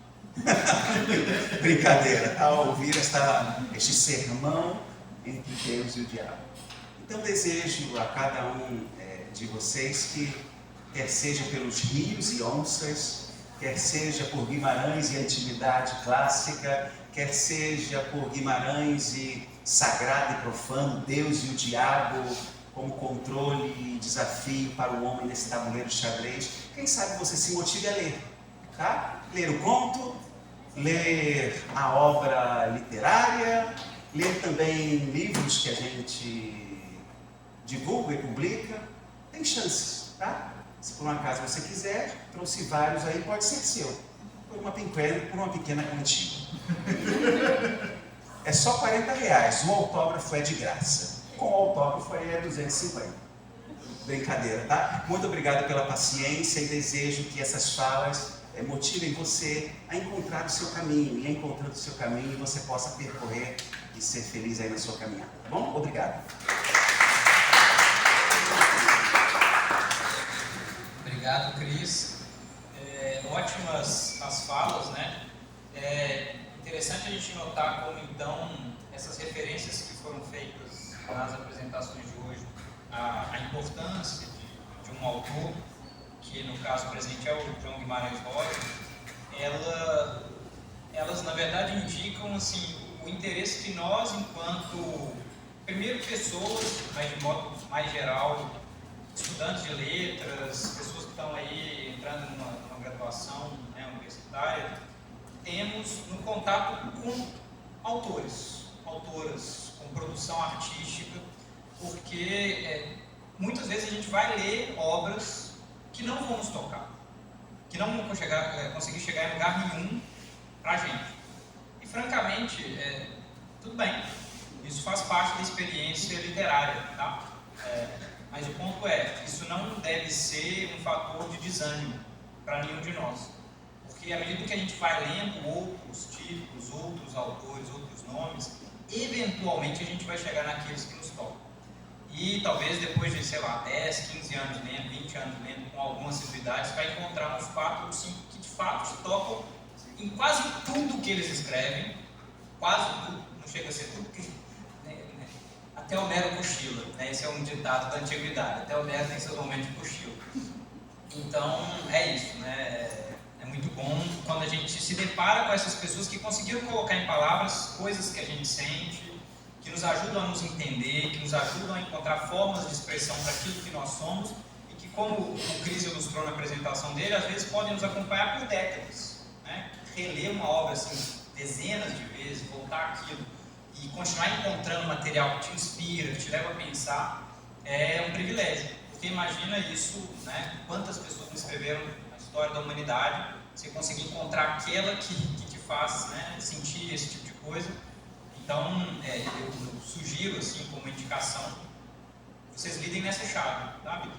Brincadeira, ao ouvir este sermão entre Deus e o diabo. Então desejo a cada um de vocês que, quer seja pelos rios e onças, quer seja por Guimarães e antiguidade clássica, quer seja por Guimarães e sagrado e profano, Deus e o diabo, como controle e desafio para o homem nesse tabuleiro de xadrez, quem sabe você se motive a ler, tá? Ler o conto, ler a obra literária, ler também livros que a gente divulga e publica, tem chances, tá? Se por um acaso você quiser, trouxe vários aí, pode ser seu, por uma pequena quantia. É só R$40, o autógrafo é de graça. Com o autógrafo aí é 250. Brincadeira, tá? Muito obrigado pela paciência e desejo que essas falas motivem você a encontrar o seu caminho. E encontrando o seu caminho, você possa percorrer e ser feliz aí na sua caminhada. Tá bom? Obrigado. Obrigado, Cris. Ótimas as falas, né? É interessante a gente notar como, então, essas referências que foram feitas nas apresentações de hoje, a importância de um autor, que no caso presente é o João Guimarães Rosa, elas na verdade indicam assim, o interesse que nós, enquanto, primeiro, pessoas, mas de modo mais geral, estudantes de letras, pessoas que estão aí entrando numa graduação, né, universitária, temos no contato com autores, autoras, com produção artística, porque muitas vezes a gente vai ler obras que não vamos tocar, que não vão conseguir chegar em lugar nenhum pra gente. E francamente, tudo bem, isso faz parte da experiência literária, tá? Mas o ponto isso não deve ser um fator de desânimo para nenhum de nós. Porque à medida que a gente vai lendo outros títulos, outros autores, outros nomes, eventualmente a gente vai chegar naqueles que nos tocam. E talvez depois de, sei lá, 10, 15 anos lendo, 20 anos lendo, com alguma assiduidade, você vai encontrar uns 4 ou 5 que de fato te tocam em quase tudo que eles escrevem, quase tudo, não chega a ser tudo, até Homero cochila, né? Esse é um ditado da antiguidade, até Homero tem seus momentos de cochilo. Então, é isso, né? É muito bom quando a gente se depara com essas pessoas que conseguiram colocar em palavras coisas que a gente sente, que nos ajudam a nos entender, que nos ajudam a encontrar formas de expressão para aquilo que nós somos e que, como o Cris ilustrou na apresentação dele, às vezes podem nos acompanhar por décadas, né? Reler uma obra assim, dezenas de vezes, voltar àquilo e continuar encontrando material que te inspira, que te leva a pensar, é um privilégio. Porque imagina isso, né? Quantas pessoas não escreveram a história da humanidade, você conseguir encontrar aquela que te faz, né, sentir esse tipo de coisa. Então, eu sugiro, assim, como indicação, vocês lidem nessa chave, sabe?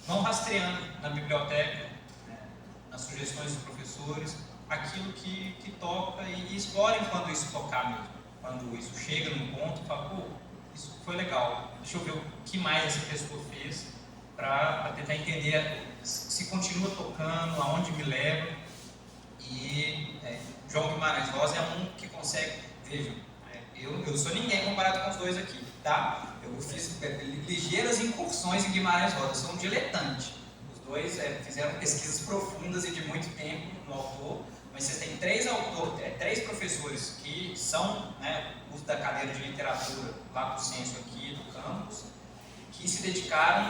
Vão rastreando na biblioteca, né, nas sugestões dos professores, aquilo que toca e explorem quando isso tocar mesmo. Quando isso chega num ponto, fala, pô, isso foi legal, deixa eu ver o que mais essa pessoa fez para tentar entender se continua tocando, aonde me leva. E João Guimarães Rosa é um que consegue, vejam, eu sou ninguém comparado com os dois aqui, tá? Eu fiz ligeiras incursões em Guimarães Rosa, sou um diletante. Os dois fizeram pesquisas profundas e de muito tempo no autor, mas vocês têm três professores que são, né, os da cadeira de literatura lá do Censo aqui do campus, que se dedicaram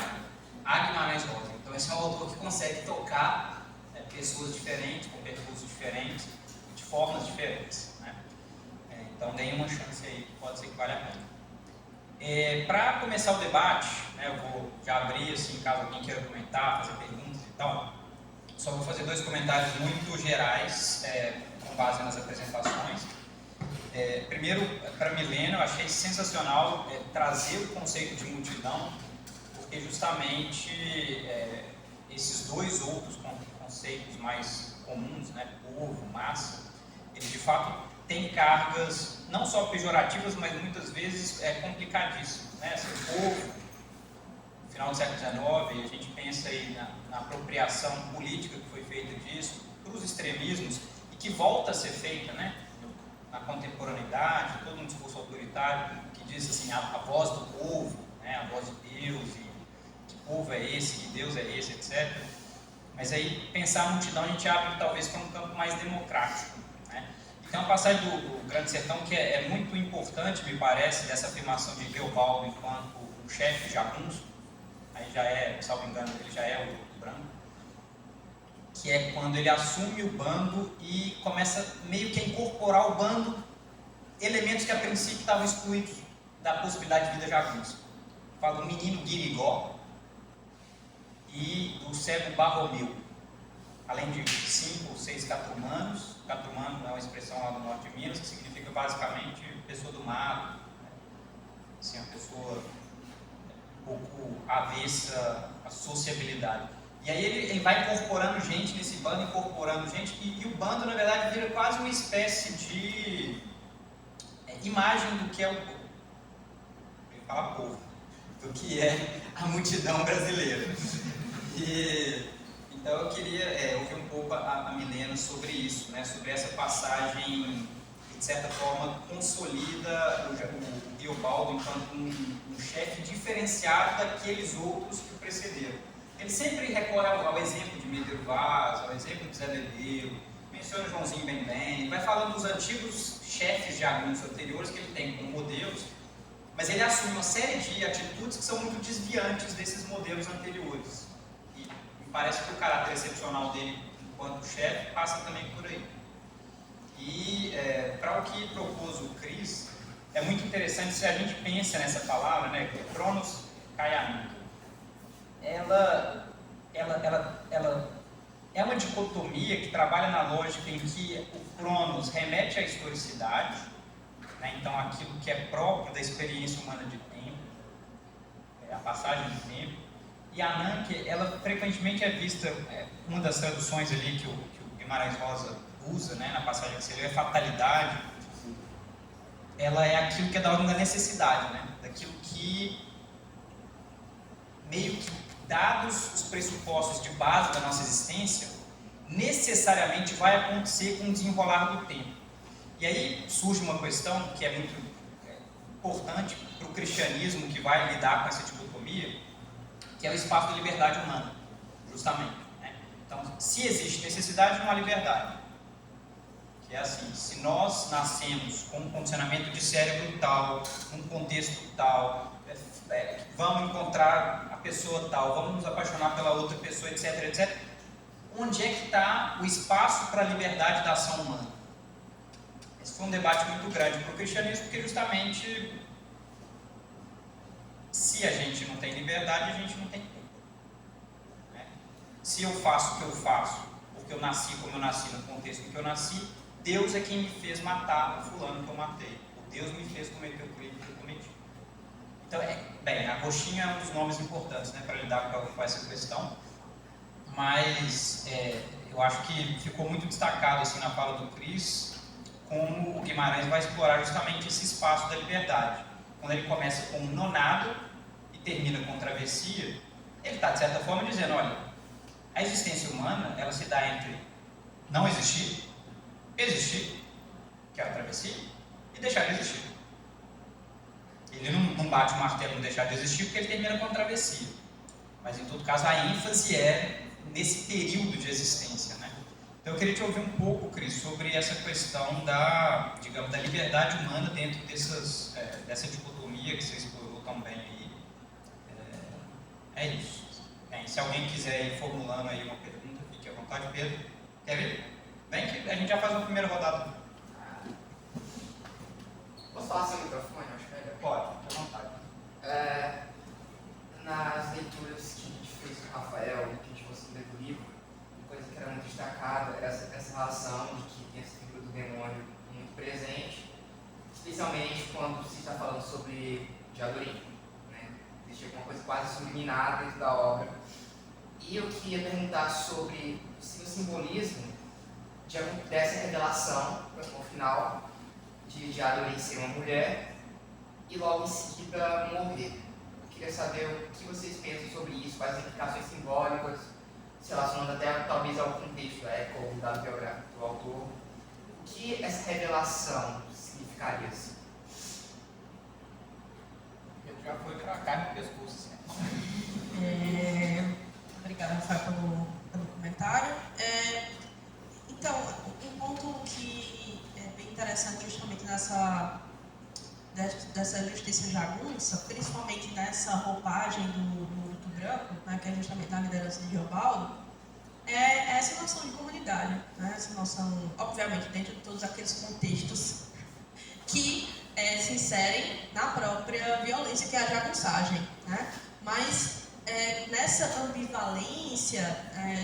a Guimarães Rosa. Então esse é um autor que consegue tocar pessoas diferentes, com percursos diferentes, de formas diferentes, né? Então deem uma chance aí, que pode ser que valha a pena. Para começar o debate, né, eu vou já abrir, assim, caso alguém queira comentar, fazer perguntas e tal. Só vou fazer 2 comentários muito gerais, com base nas apresentações. Primeiro, para Milena, eu achei sensacional trazer o conceito de multidão, porque justamente esses 2 outros conceitos mais comuns, né, povo, massa, eles de fato têm cargas não só pejorativas, mas muitas vezes complicadíssimas, né? Esse povo, no final do século XIX, a gente pensa aí na apropriação política que foi feita disso, para os extremismos, e que volta a ser feita, né, na contemporaneidade, todo um discurso autoritário que diz assim, a voz do povo, né? A voz de Deus, e que povo é esse, que Deus é esse, etc. Mas aí, pensar a multidão, a gente abre talvez para um campo mais democrático, né? E tem uma passagem do Grande Sertão que é muito importante, me parece, dessa afirmação de Geobaldo enquanto o chefe jagunço. Aí já é, salvo engano, ele já é o branco, que é quando ele assume o bando e começa meio que a incorporar ao bando elementos que a princípio estavam excluídos da possibilidade de vida jagunça. Fala do menino Guirigó e do cego Barromeu, além de 5 ou 6 catumanos. Catumano é uma expressão lá do norte de Minas que significa basicamente pessoa do mato, né? Assim, uma pessoa um pouco avessa à sociabilidade. E aí ele vai incorporando gente nesse bando, incorporando gente, e o bando, na verdade, vira quase uma espécie de imagem do que é o povo. Ele fala povo, do que é a multidão brasileira. Então eu queria ouvir um pouco a Milena sobre isso, né? Sobre essa passagem que, de certa forma, consolida o Geobaldo enquanto um chefe diferenciado daqueles outros que o precederam. Ele sempre recorre ao exemplo de Medeiros Vaz, ao exemplo de Zé Ledeiro, menciona Joãozinho Bem-Bem, vai falando dos antigos chefes jagunços anteriores que ele tem como modelos, mas ele assume uma série de atitudes que são muito desviantes desses modelos anteriores. E me parece que o caráter excepcional dele enquanto chefe passa também por aí. E para o que propôs o Cris, é muito interessante se a gente pensa nessa palavra, né, que é Cronos Kaiamin. Ela é uma dicotomia que trabalha na lógica em que o Cronos remete à historicidade, né, então aquilo que é próprio da experiência humana de tempo, a passagem do tempo, e a Ananke, ela frequentemente é vista, uma das traduções ali que o Guimarães Rosa usa, né, na passagem que você leu, é fatalidade. Ela é aquilo que é da ordem da necessidade, né, daquilo que meio que, dados os pressupostos de base da nossa existência, necessariamente vai acontecer com o desenrolar do tempo. E aí surge uma questão que é muito importante para o cristianismo que vai lidar com essa dicotomia, que é o espaço da liberdade humana, justamente, né? Então, se existe necessidade, não há liberdade. Que é assim, se nós nascemos com um condicionamento de cérebro tal, um contexto tal, vamos encontrar a pessoa tal, vamos nos apaixonar pela outra pessoa, etc, etc. Onde é que está o espaço para a liberdade da ação humana? Esse foi um debate muito grande para o cristianismo, porque justamente se a gente não tem liberdade, a gente não tem culpa, né? Se eu faço o que eu faço, porque eu nasci como eu nasci, no contexto em que eu nasci, Deus é quem me fez matar o fulano que eu matei. Ou Deus me fez cometer o crime que eu cometi. Então, bem, a roxinha é um dos nomes importantes, né, para lidar com essa questão, mas eu acho que ficou muito destacado assim, na fala do Cris, como o Guimarães vai explorar justamente esse espaço da liberdade. Quando ele começa com um nonado e termina com travessia, ele está, de certa forma, dizendo, olha, a existência humana, ela se dá entre não existir, existir, que é a travessia, e deixar de existir. Ele não bate o martelo em deixar de existir porque ele termina com a travessia. Mas, em todo caso, a ênfase é nesse período de existência, né? Então, eu queria te ouvir um pouco, Cris, sobre essa questão da, digamos, da liberdade humana dentro dessa dicotomia que você explorou tão bem aí. É isso. Bem, se alguém quiser ir formulando aí uma pergunta, fique à vontade. Pedro, quer ver? Vem que a gente já faz uma primeira rodada. Posso falar sem microfone? Acho melhor. Pode, fique à vontade. Nas leituras que a gente fez com o Rafael, que a gente conseguiu ler do livro, uma coisa que era muito destacada era essa relação de que tem essa figura do demônio muito presente, especialmente quando se está falando sobre Jadorim, né? Existe alguma coisa quase subliminar dentro da obra. E eu queria perguntar sobre o simbolismo dessa revelação, no final, de Jadorim ser uma mulher e logo em seguida morrer. Eu queria saber o que vocês pensam sobre isso, quais as implicações simbólicas, se relacionando até talvez ao contexto da época ou do dado biográfico do autor. O que essa revelação significaria assim? Já foi pra carne no pescoço. Obrigada, Rafael, pelo comentário. Então, um ponto que é bem interessante justamente dessa justiça jagunça, principalmente nessa roupagem do luto branco, né, que é justamente na liderança de Riobaldo, é essa noção de comunidade, né, essa noção, obviamente, dentro de todos aqueles contextos que se inserem na própria violência, que é a jagunçagem, né, mas nessa ambivalência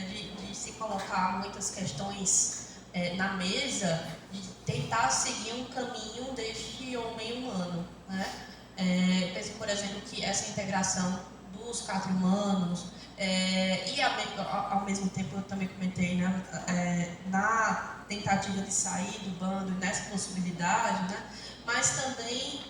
de se colocar muitas questões na mesa, de tentar seguir um caminho deste homem humano, né? Penso, por exemplo, que essa integração dos quatro-humanos e ao mesmo tempo eu também comentei, né, na tentativa de sair do bando, nessa possibilidade, né? Mas também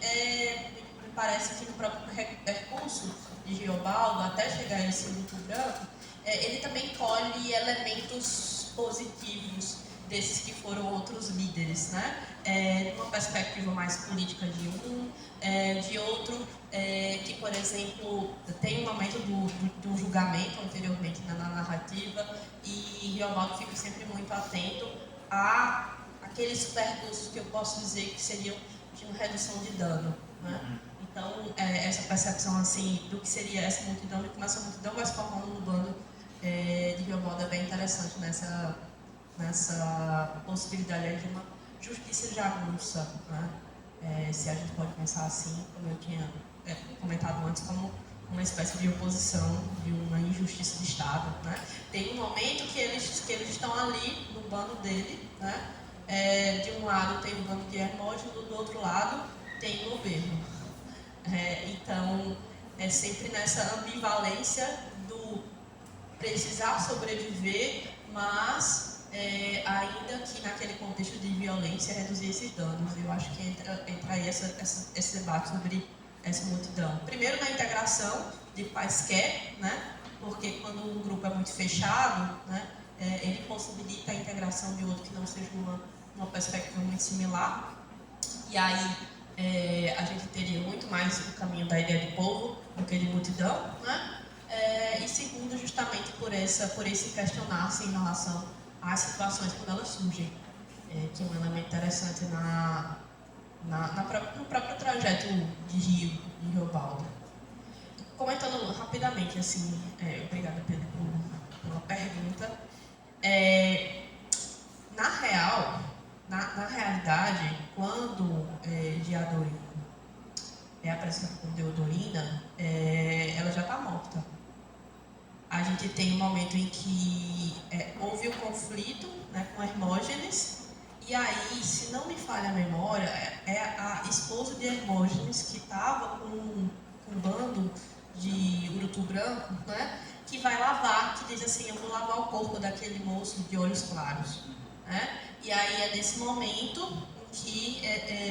me parece que no próprio percurso de Riobaldo, até chegar a esse luto branco, ele também colhe elementos positivos desses que foram outros líderes, né? Uma perspectiva mais política de outro, que, por exemplo, tem um momento do julgamento anteriormente na narrativa, e Riobaldo fica sempre muito atento a aqueles percursos que eu posso dizer que seriam de uma redução de dano, né? Então, essa percepção assim, do que seria essa multidão e como essa multidão vai se formando no bando de Riobaldo é bem interessante nessa possibilidade aí de uma justiça jagunça, né? Se a gente pode pensar assim, como eu tinha comentado antes, como uma espécie de oposição de uma injustiça de Estado, né? Tem um momento que eles estão ali no bando dele, né? De um lado tem o bando de Hermógenes, do outro lado tem o governo. Então, é sempre nessa ambivalência do precisar sobreviver, mas ainda que naquele contexto de violência reduzir esses danos. Eu acho que entra aí esse debate sobre essa multidão. Primeiro na integração de quaisquer, né? Porque quando um grupo é muito fechado, né, ele possibilita a integração de outro que não seja uma perspectiva muito similar. E aí a gente teria muito mais o caminho da ideia de povo do que de multidão, né? E segundo, justamente por esse questionar-se em relação às situações quando elas surgem, que é um elemento interessante no próprio trajeto de Riobaldo. Comentando rapidamente, assim, obrigada Pedro pela pergunta. Na realidade, quando Diadorino é apresentada como Deodorina, ela já está morta. A gente tem um momento em que houve o conflito, né, com Hermógenes, e aí, se não me falha a memória, é a esposa de Hermógenes que estava com um bando de urutu branco, né, que vai lavar, que diz assim, eu vou lavar o corpo daquele moço de olhos claros, né? E aí é nesse momento em que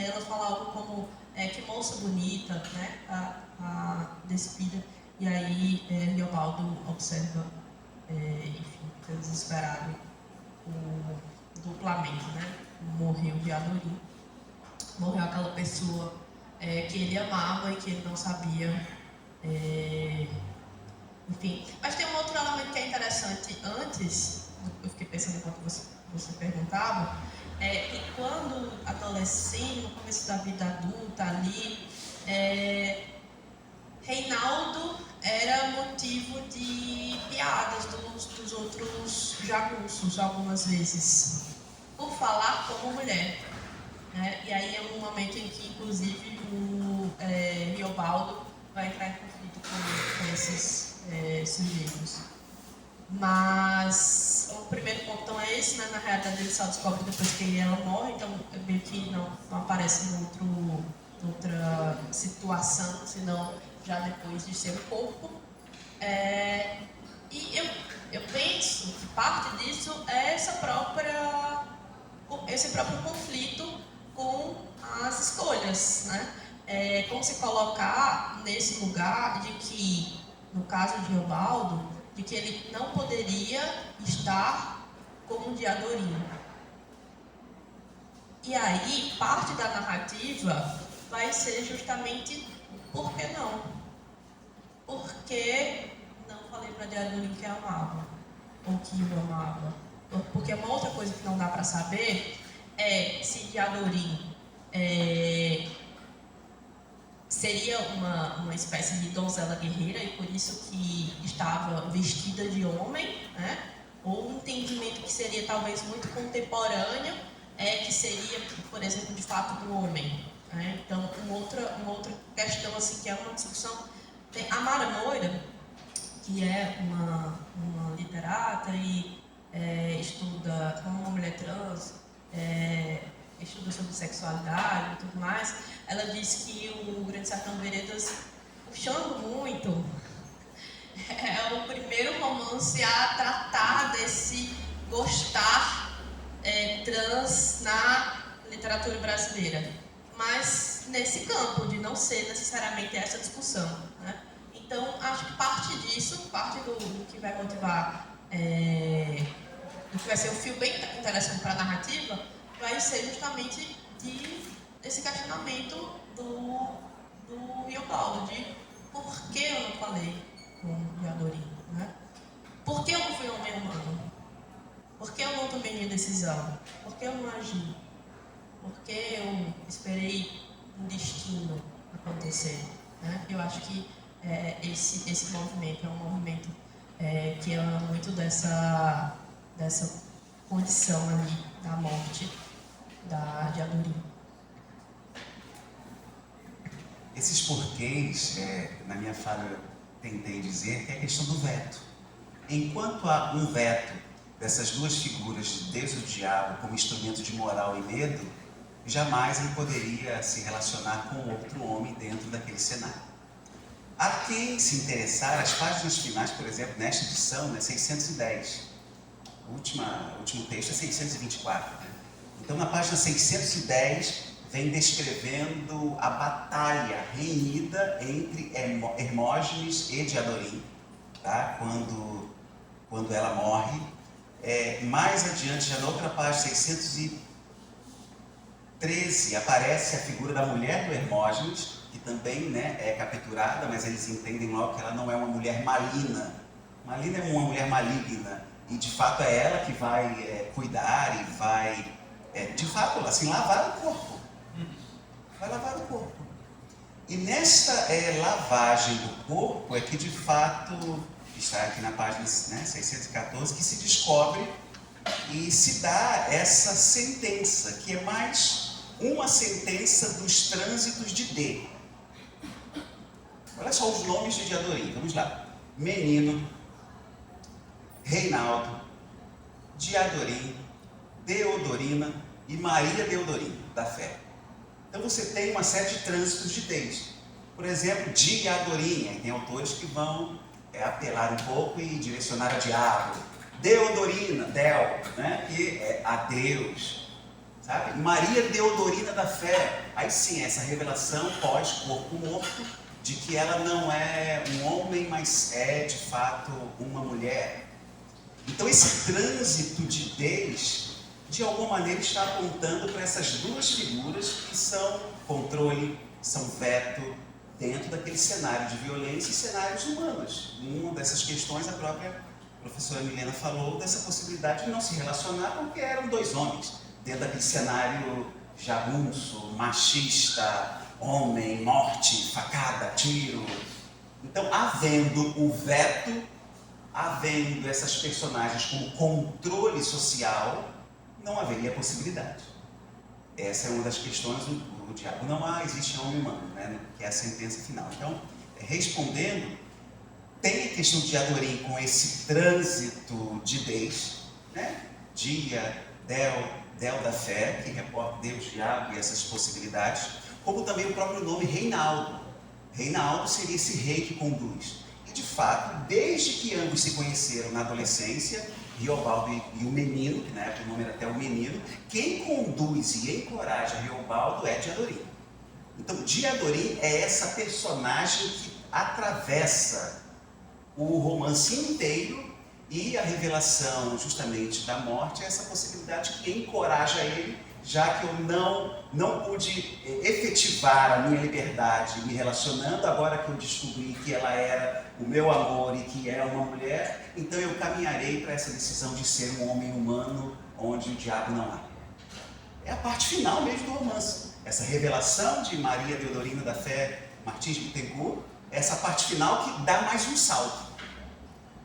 ela fala algo como que moça bonita, né, a despida. E aí Riobaldo observa, enfim, fica desesperado, duplamente, né? Morreu Diadorino, morreu aquela pessoa que ele amava e que ele não sabia, enfim. Mas tem um outro elemento que é interessante antes, eu fiquei pensando enquanto você perguntava, que quando adolescente, no começo da vida adulta ali, Reinaldo era motivo de piadas dos outros jagunços, algumas vezes, por falar como mulher. E aí é um momento em que, inclusive, o Riobaldo vai entrar em conflito com esses sujeitos. Mas o primeiro ponto então, é esse, né? Na realidade ele só descobre depois que ela morre, então meio que não aparece em outra situação, senão já depois de ser o corpo. E eu penso que parte disso é esse próprio conflito com as escolhas, né? Como se colocar nesse lugar de que, no caso de Riobaldo, de que ele não poderia estar como Diadorino. E aí, parte da narrativa vai ser justamente Por que não? Porque não falei para Diadorim que amava, ou que o amava. Porque uma outra coisa que não dá para saber é se Diadorim seria uma espécie de donzela guerreira e por isso que estava vestida de homem, né? Ou um entendimento que seria talvez muito contemporâneo, que seria, por exemplo, de fato do homem. Né? Então, uma outra questão assim, que é uma discussão, tem a Mara Moira, que é uma literata e estuda como uma mulher trans, estuda sobre sexualidade e tudo mais. Ela diz que o Grande Sertão Veredas, puxando muito, é o primeiro romance a tratar desse gostar trans na literatura brasileira, mas nesse campo de não ser necessariamente essa discussão, né? Então, acho que parte disso, parte do que vai motivar, do que vai ser um fio bem interessante para a narrativa, vai ser justamente desse questionamento do Riobaldo, de por que eu não falei com Diadorim, né? Por que eu não fui homem humano? Por que eu não tomei minha decisão? Por que eu não agi? Por que eu esperei um destino acontecer? Né? Eu acho que esse movimento é um movimento que é muito dessa condição ali da morte da Diadorim. Esses porquês, na minha fala eu tentei dizer que é a questão do veto. Enquanto há um veto dessas duas figuras de Deus e do diabo como instrumento de moral e medo, jamais ele poderia se relacionar com outro homem dentro daquele cenário. A quem se interessar, as páginas finais, por exemplo, nesta edição, né, 610. O último texto é 624. Né? Então, na página 610, vem descrevendo a batalha renhida entre Hermógenes e Diadorim, tá? Quando ela morre. Mais adiante, já na outra página, 613, aparece a figura da mulher do Hermógenes, que também, né, é capturada, mas eles entendem logo que ela não é uma mulher maligna. Maligna é uma mulher maligna, e de fato é ela que vai cuidar e vai, de fato, assim, lavar o corpo. Vai lavar o corpo. E nesta lavagem do corpo é que de fato, está aqui na página 614, que se descobre e se dá essa sentença, que é mais uma sentença dos trânsitos de D. Olha só os nomes de Diadorim, vamos lá. Menino, Reinaldo, Diadorim, Deodorina e Maria Deodorina, da Fé. Então você tem uma série de trânsitos de Deus. Por exemplo, Diadorim, tem autores que vão apelar um pouco e direcionar a diabo. Deodorina, Del, né, que é a Deus, sabe? Maria Deodorina da Fé, aí sim, essa revelação pós-corpo morto, de que ela não é um homem, mas é de fato uma mulher. Então esse trânsito de Deus, de alguma maneira, está apontando para essas duas figuras que são controle, são veto, dentro daquele cenário de violência e cenários humanos. Uma dessas questões, a própria professora Milena falou, dessa possibilidade de não se relacionar porque eram dois homens, dentro daquele cenário jagunço, machista, homem, morte, facada, tiro. Então, havendo o veto, havendo essas personagens como controle social, não haveria possibilidade. Essa é uma das questões do diabo. Não existe homem humano, né? Que é a sentença final. Então, respondendo, tem a questão de Diadorim com esse trânsito de Deus, né? Dia, Del da Fé, que reporta Deus, diabo e essas possibilidades, como também o próprio nome Reinaldo. Reinaldo seria esse rei que conduz. E de fato, desde que ambos se conheceram na adolescência, Riobaldo e o menino, que na época o nome era até o menino, quem conduz e encoraja Riobaldo é Diadorim. Então, Diadorim é essa personagem que atravessa o romance inteiro e a revelação justamente da morte é essa possibilidade que encoraja ele já que eu não pude efetivar a minha liberdade me relacionando, agora que eu descobri que ela era o meu amor e que é uma mulher, então eu caminharei para essa decisão de ser um homem humano onde o diabo não há. É a parte final mesmo do romance. Essa revelação de Maria Deodorina da Fé Martins Bittencourt, essa parte final que dá mais um salto.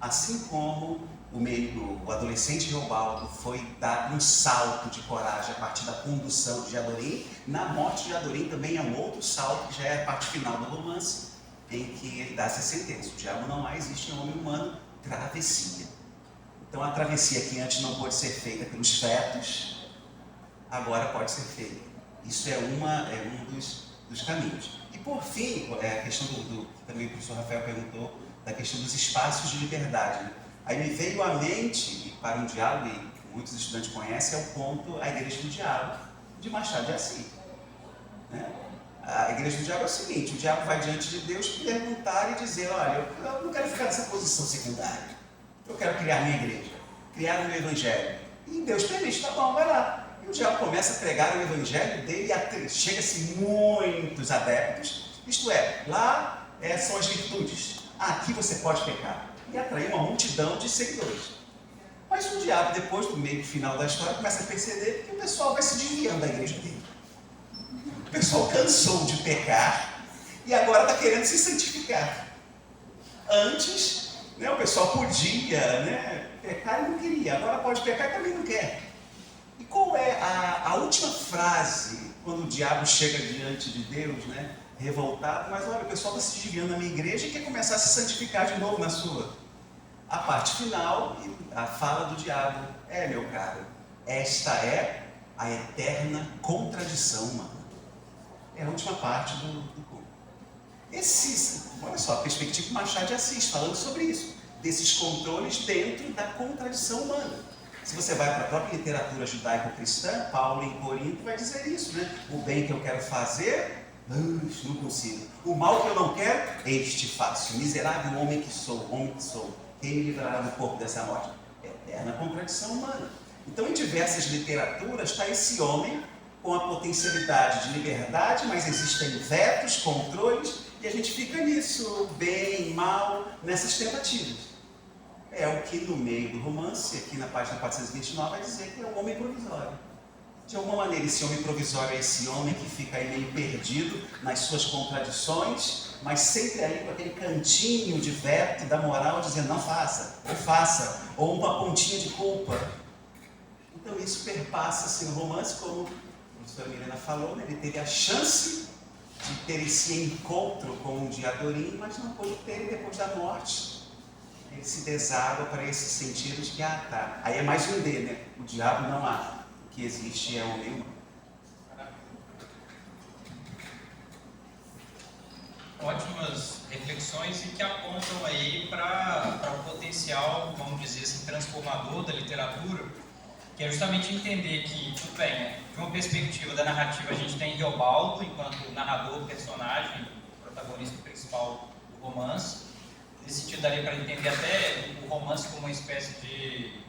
Assim como o adolescente Reobaldo foi dar um salto de coragem a partir da condução de Jadorim, na morte de Jadorim também é um outro salto, que já é a parte final do romance, em que ele dá essa sentença: o diabo não há, existe um homem humano, travessia. Então a travessia que antes não pôde ser feita pelos fetos, agora pode ser feita. Isso é um dos caminhos. E por fim, a questão que também o professor Rafael perguntou, da questão dos espaços de liberdade, né? Aí me veio à mente, e para um diálogo, e muitos estudantes conhecem, é o ponto A Igreja do Diabo, de Machado de Assis. Né? A Igreja do Diabo é o seguinte: o diabo vai diante de Deus perguntar e dizer: olha, eu não quero ficar nessa posição secundária, eu quero criar minha igreja, criar o meu evangelho. E Deus permite, tá bom, vai lá. E o diabo começa a pregar o evangelho dele e chega-se muitos adeptos, isto é, lá são as virtudes, aqui você pode pecar. E atrair uma multidão de seguidores. Mas o diabo, depois do meio final da história, começa a perceber que o pessoal vai se desviando da igreja dele. O pessoal cansou de pecar e agora está querendo se santificar. Antes, o pessoal podia pecar e não queria, agora pode pecar e também não quer. E qual é a última frase quando o diabo chega diante de Deus, revoltado? Mas olha, o pessoal está se desviando da minha igreja e quer começar a se santificar de novo na sua. A parte final, a fala do diabo: meu caro, esta é a eterna contradição humana. É a última parte do conto. Olha só, a perspectiva de Machado de Assis, falando sobre isso, desses controles dentro da contradição humana. Se você vai para a própria literatura judaico-cristã, Paulo em Corinto vai dizer isso, O bem que eu quero fazer, não consigo. O mal que eu não quero, este faço. Miserável homem que sou, quem me livrará do corpo dessa morte? Eterna contradição humana. Então, em diversas literaturas está esse homem com a potencialidade de liberdade, mas existem vetos, controles, e a gente fica nisso, bem, mal, nessas tentativas. É o que no meio do romance, aqui na página 429, vai dizer que é o homem provisório. De alguma maneira, esse homem provisório é esse homem que fica aí meio perdido nas suas contradições, mas sempre ali com aquele cantinho de veto da moral, dizendo não faça, ou uma pontinha de culpa. Então isso perpassa-se no romance, como a professora Milena falou, ele teve a chance de ter esse encontro com o Diadorim, mas não pôde ter depois da morte. Ele se deságua para esse sentido de que, aí é mais um D, o diabo não há. O que existe é o homem humano. Ótimas reflexões e que apontam aí para o potencial, vamos dizer assim, transformador da literatura, que é justamente entender que, tudo bem, de uma perspectiva da narrativa, a gente tem Reobaldo enquanto narrador, personagem, protagonista principal do romance. Nesse sentido, daria para entender até o romance como uma espécie de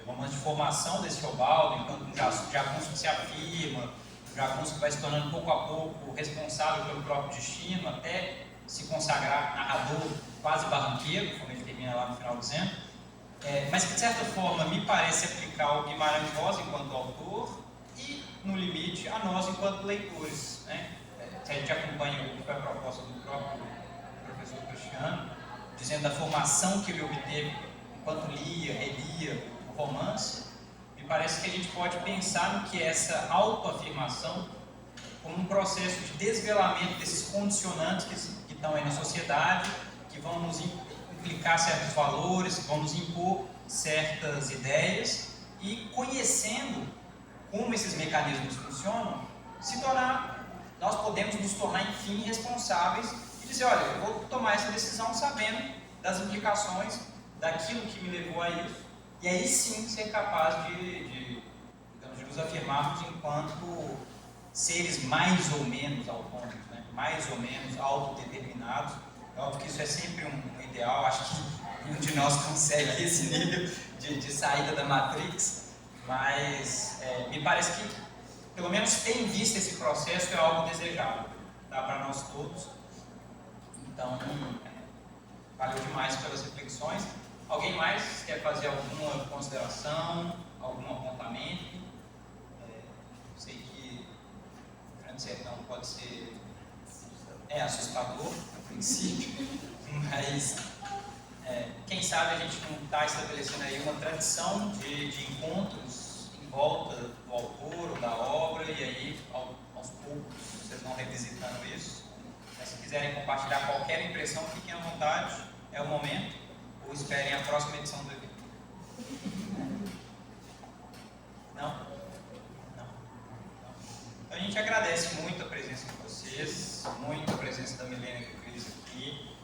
romance de formação desse Reobaldo, enquanto um jagunço que se afirma, um jagunço que vai se tornando pouco a pouco responsável pelo próprio destino, até se consagrar narrador quase barranqueiro, como ele termina lá no final dizendo, mas que de certa forma me parece aplicar o Guimarães Rosa enquanto autor e, no limite, a nós enquanto leitores. Se a gente acompanha o que foi a proposta do próprio professor Cristiano, dizendo da formação que ele obteve enquanto lia, relia o romance, me parece que a gente pode pensar no que é essa autoafirmação como um processo de desvelamento desses condicionantes que estão aí na sociedade, que vão nos implicar certos valores, que vão nos impor certas ideias, e conhecendo como esses mecanismos funcionam, nós podemos nos tornar, enfim, responsáveis e dizer, olha, eu vou tomar essa decisão sabendo das implicações daquilo que me levou a isso, e aí sim ser capaz de nos afirmarmos enquanto seres mais ou menos autônomos, mais ou menos autodeterminados. É óbvio que isso é sempre um ideal, acho que nenhum de nós consegue esse nível de saída da Matrix, mas me parece que pelo menos ter em vista esse processo é algo desejável, tá? Para nós todos. Então, valeu demais pelas reflexões. Alguém mais quer fazer alguma consideração, algum apontamento? Sei que o Grande Sertão pode ser assustador a princípio, mas quem sabe a gente não está estabelecendo aí uma tradição de encontros em volta do autor ou da obra, e aí aos poucos vocês vão revisitando isso. Mas se quiserem compartilhar qualquer impressão, fiquem à vontade, é o momento, ou esperem a próxima edição do evento. Não? Não. Então a gente agradece muito a presença de vocês, muito a presença da Milena e do Cris aqui.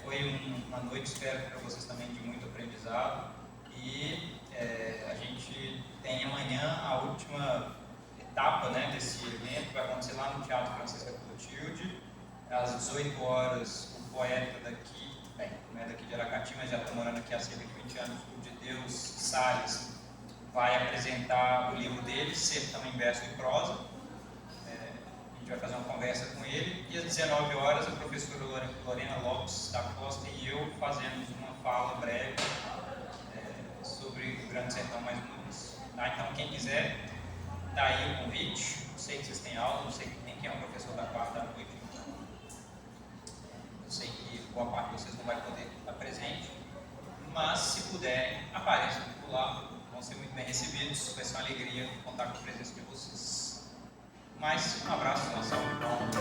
Foi uma noite, espero para vocês também, de muito aprendizado. E a gente tem amanhã a última etapa, né, desse evento, vai acontecer lá no Teatro Francisca Clotilde. Às 18 horas, o poeta daqui, não é daqui de Aracati, mas já está morando aqui há cerca de 20 anos, o de Deus Salles, vai apresentar o livro dele, Sertão em Verso e Prosa. A gente vai fazer uma conversa com ele, e às 19 horas a professora Lorena Lopes da Costa e eu fazemos uma fala breve sobre o Grande Sertão mais uma vez. Tá? Então quem quiser, tá aí o convite. Não sei que vocês têm aula, não sei nem quem é o professor da quarta noite. Eu sei que boa parte de vocês não vai poder estar presente, mas se puderem, apareçam por lá, vão ser muito bem recebidos, vai ser uma alegria contar com a presença de vocês. Mais um abraço, uma salva de palmas.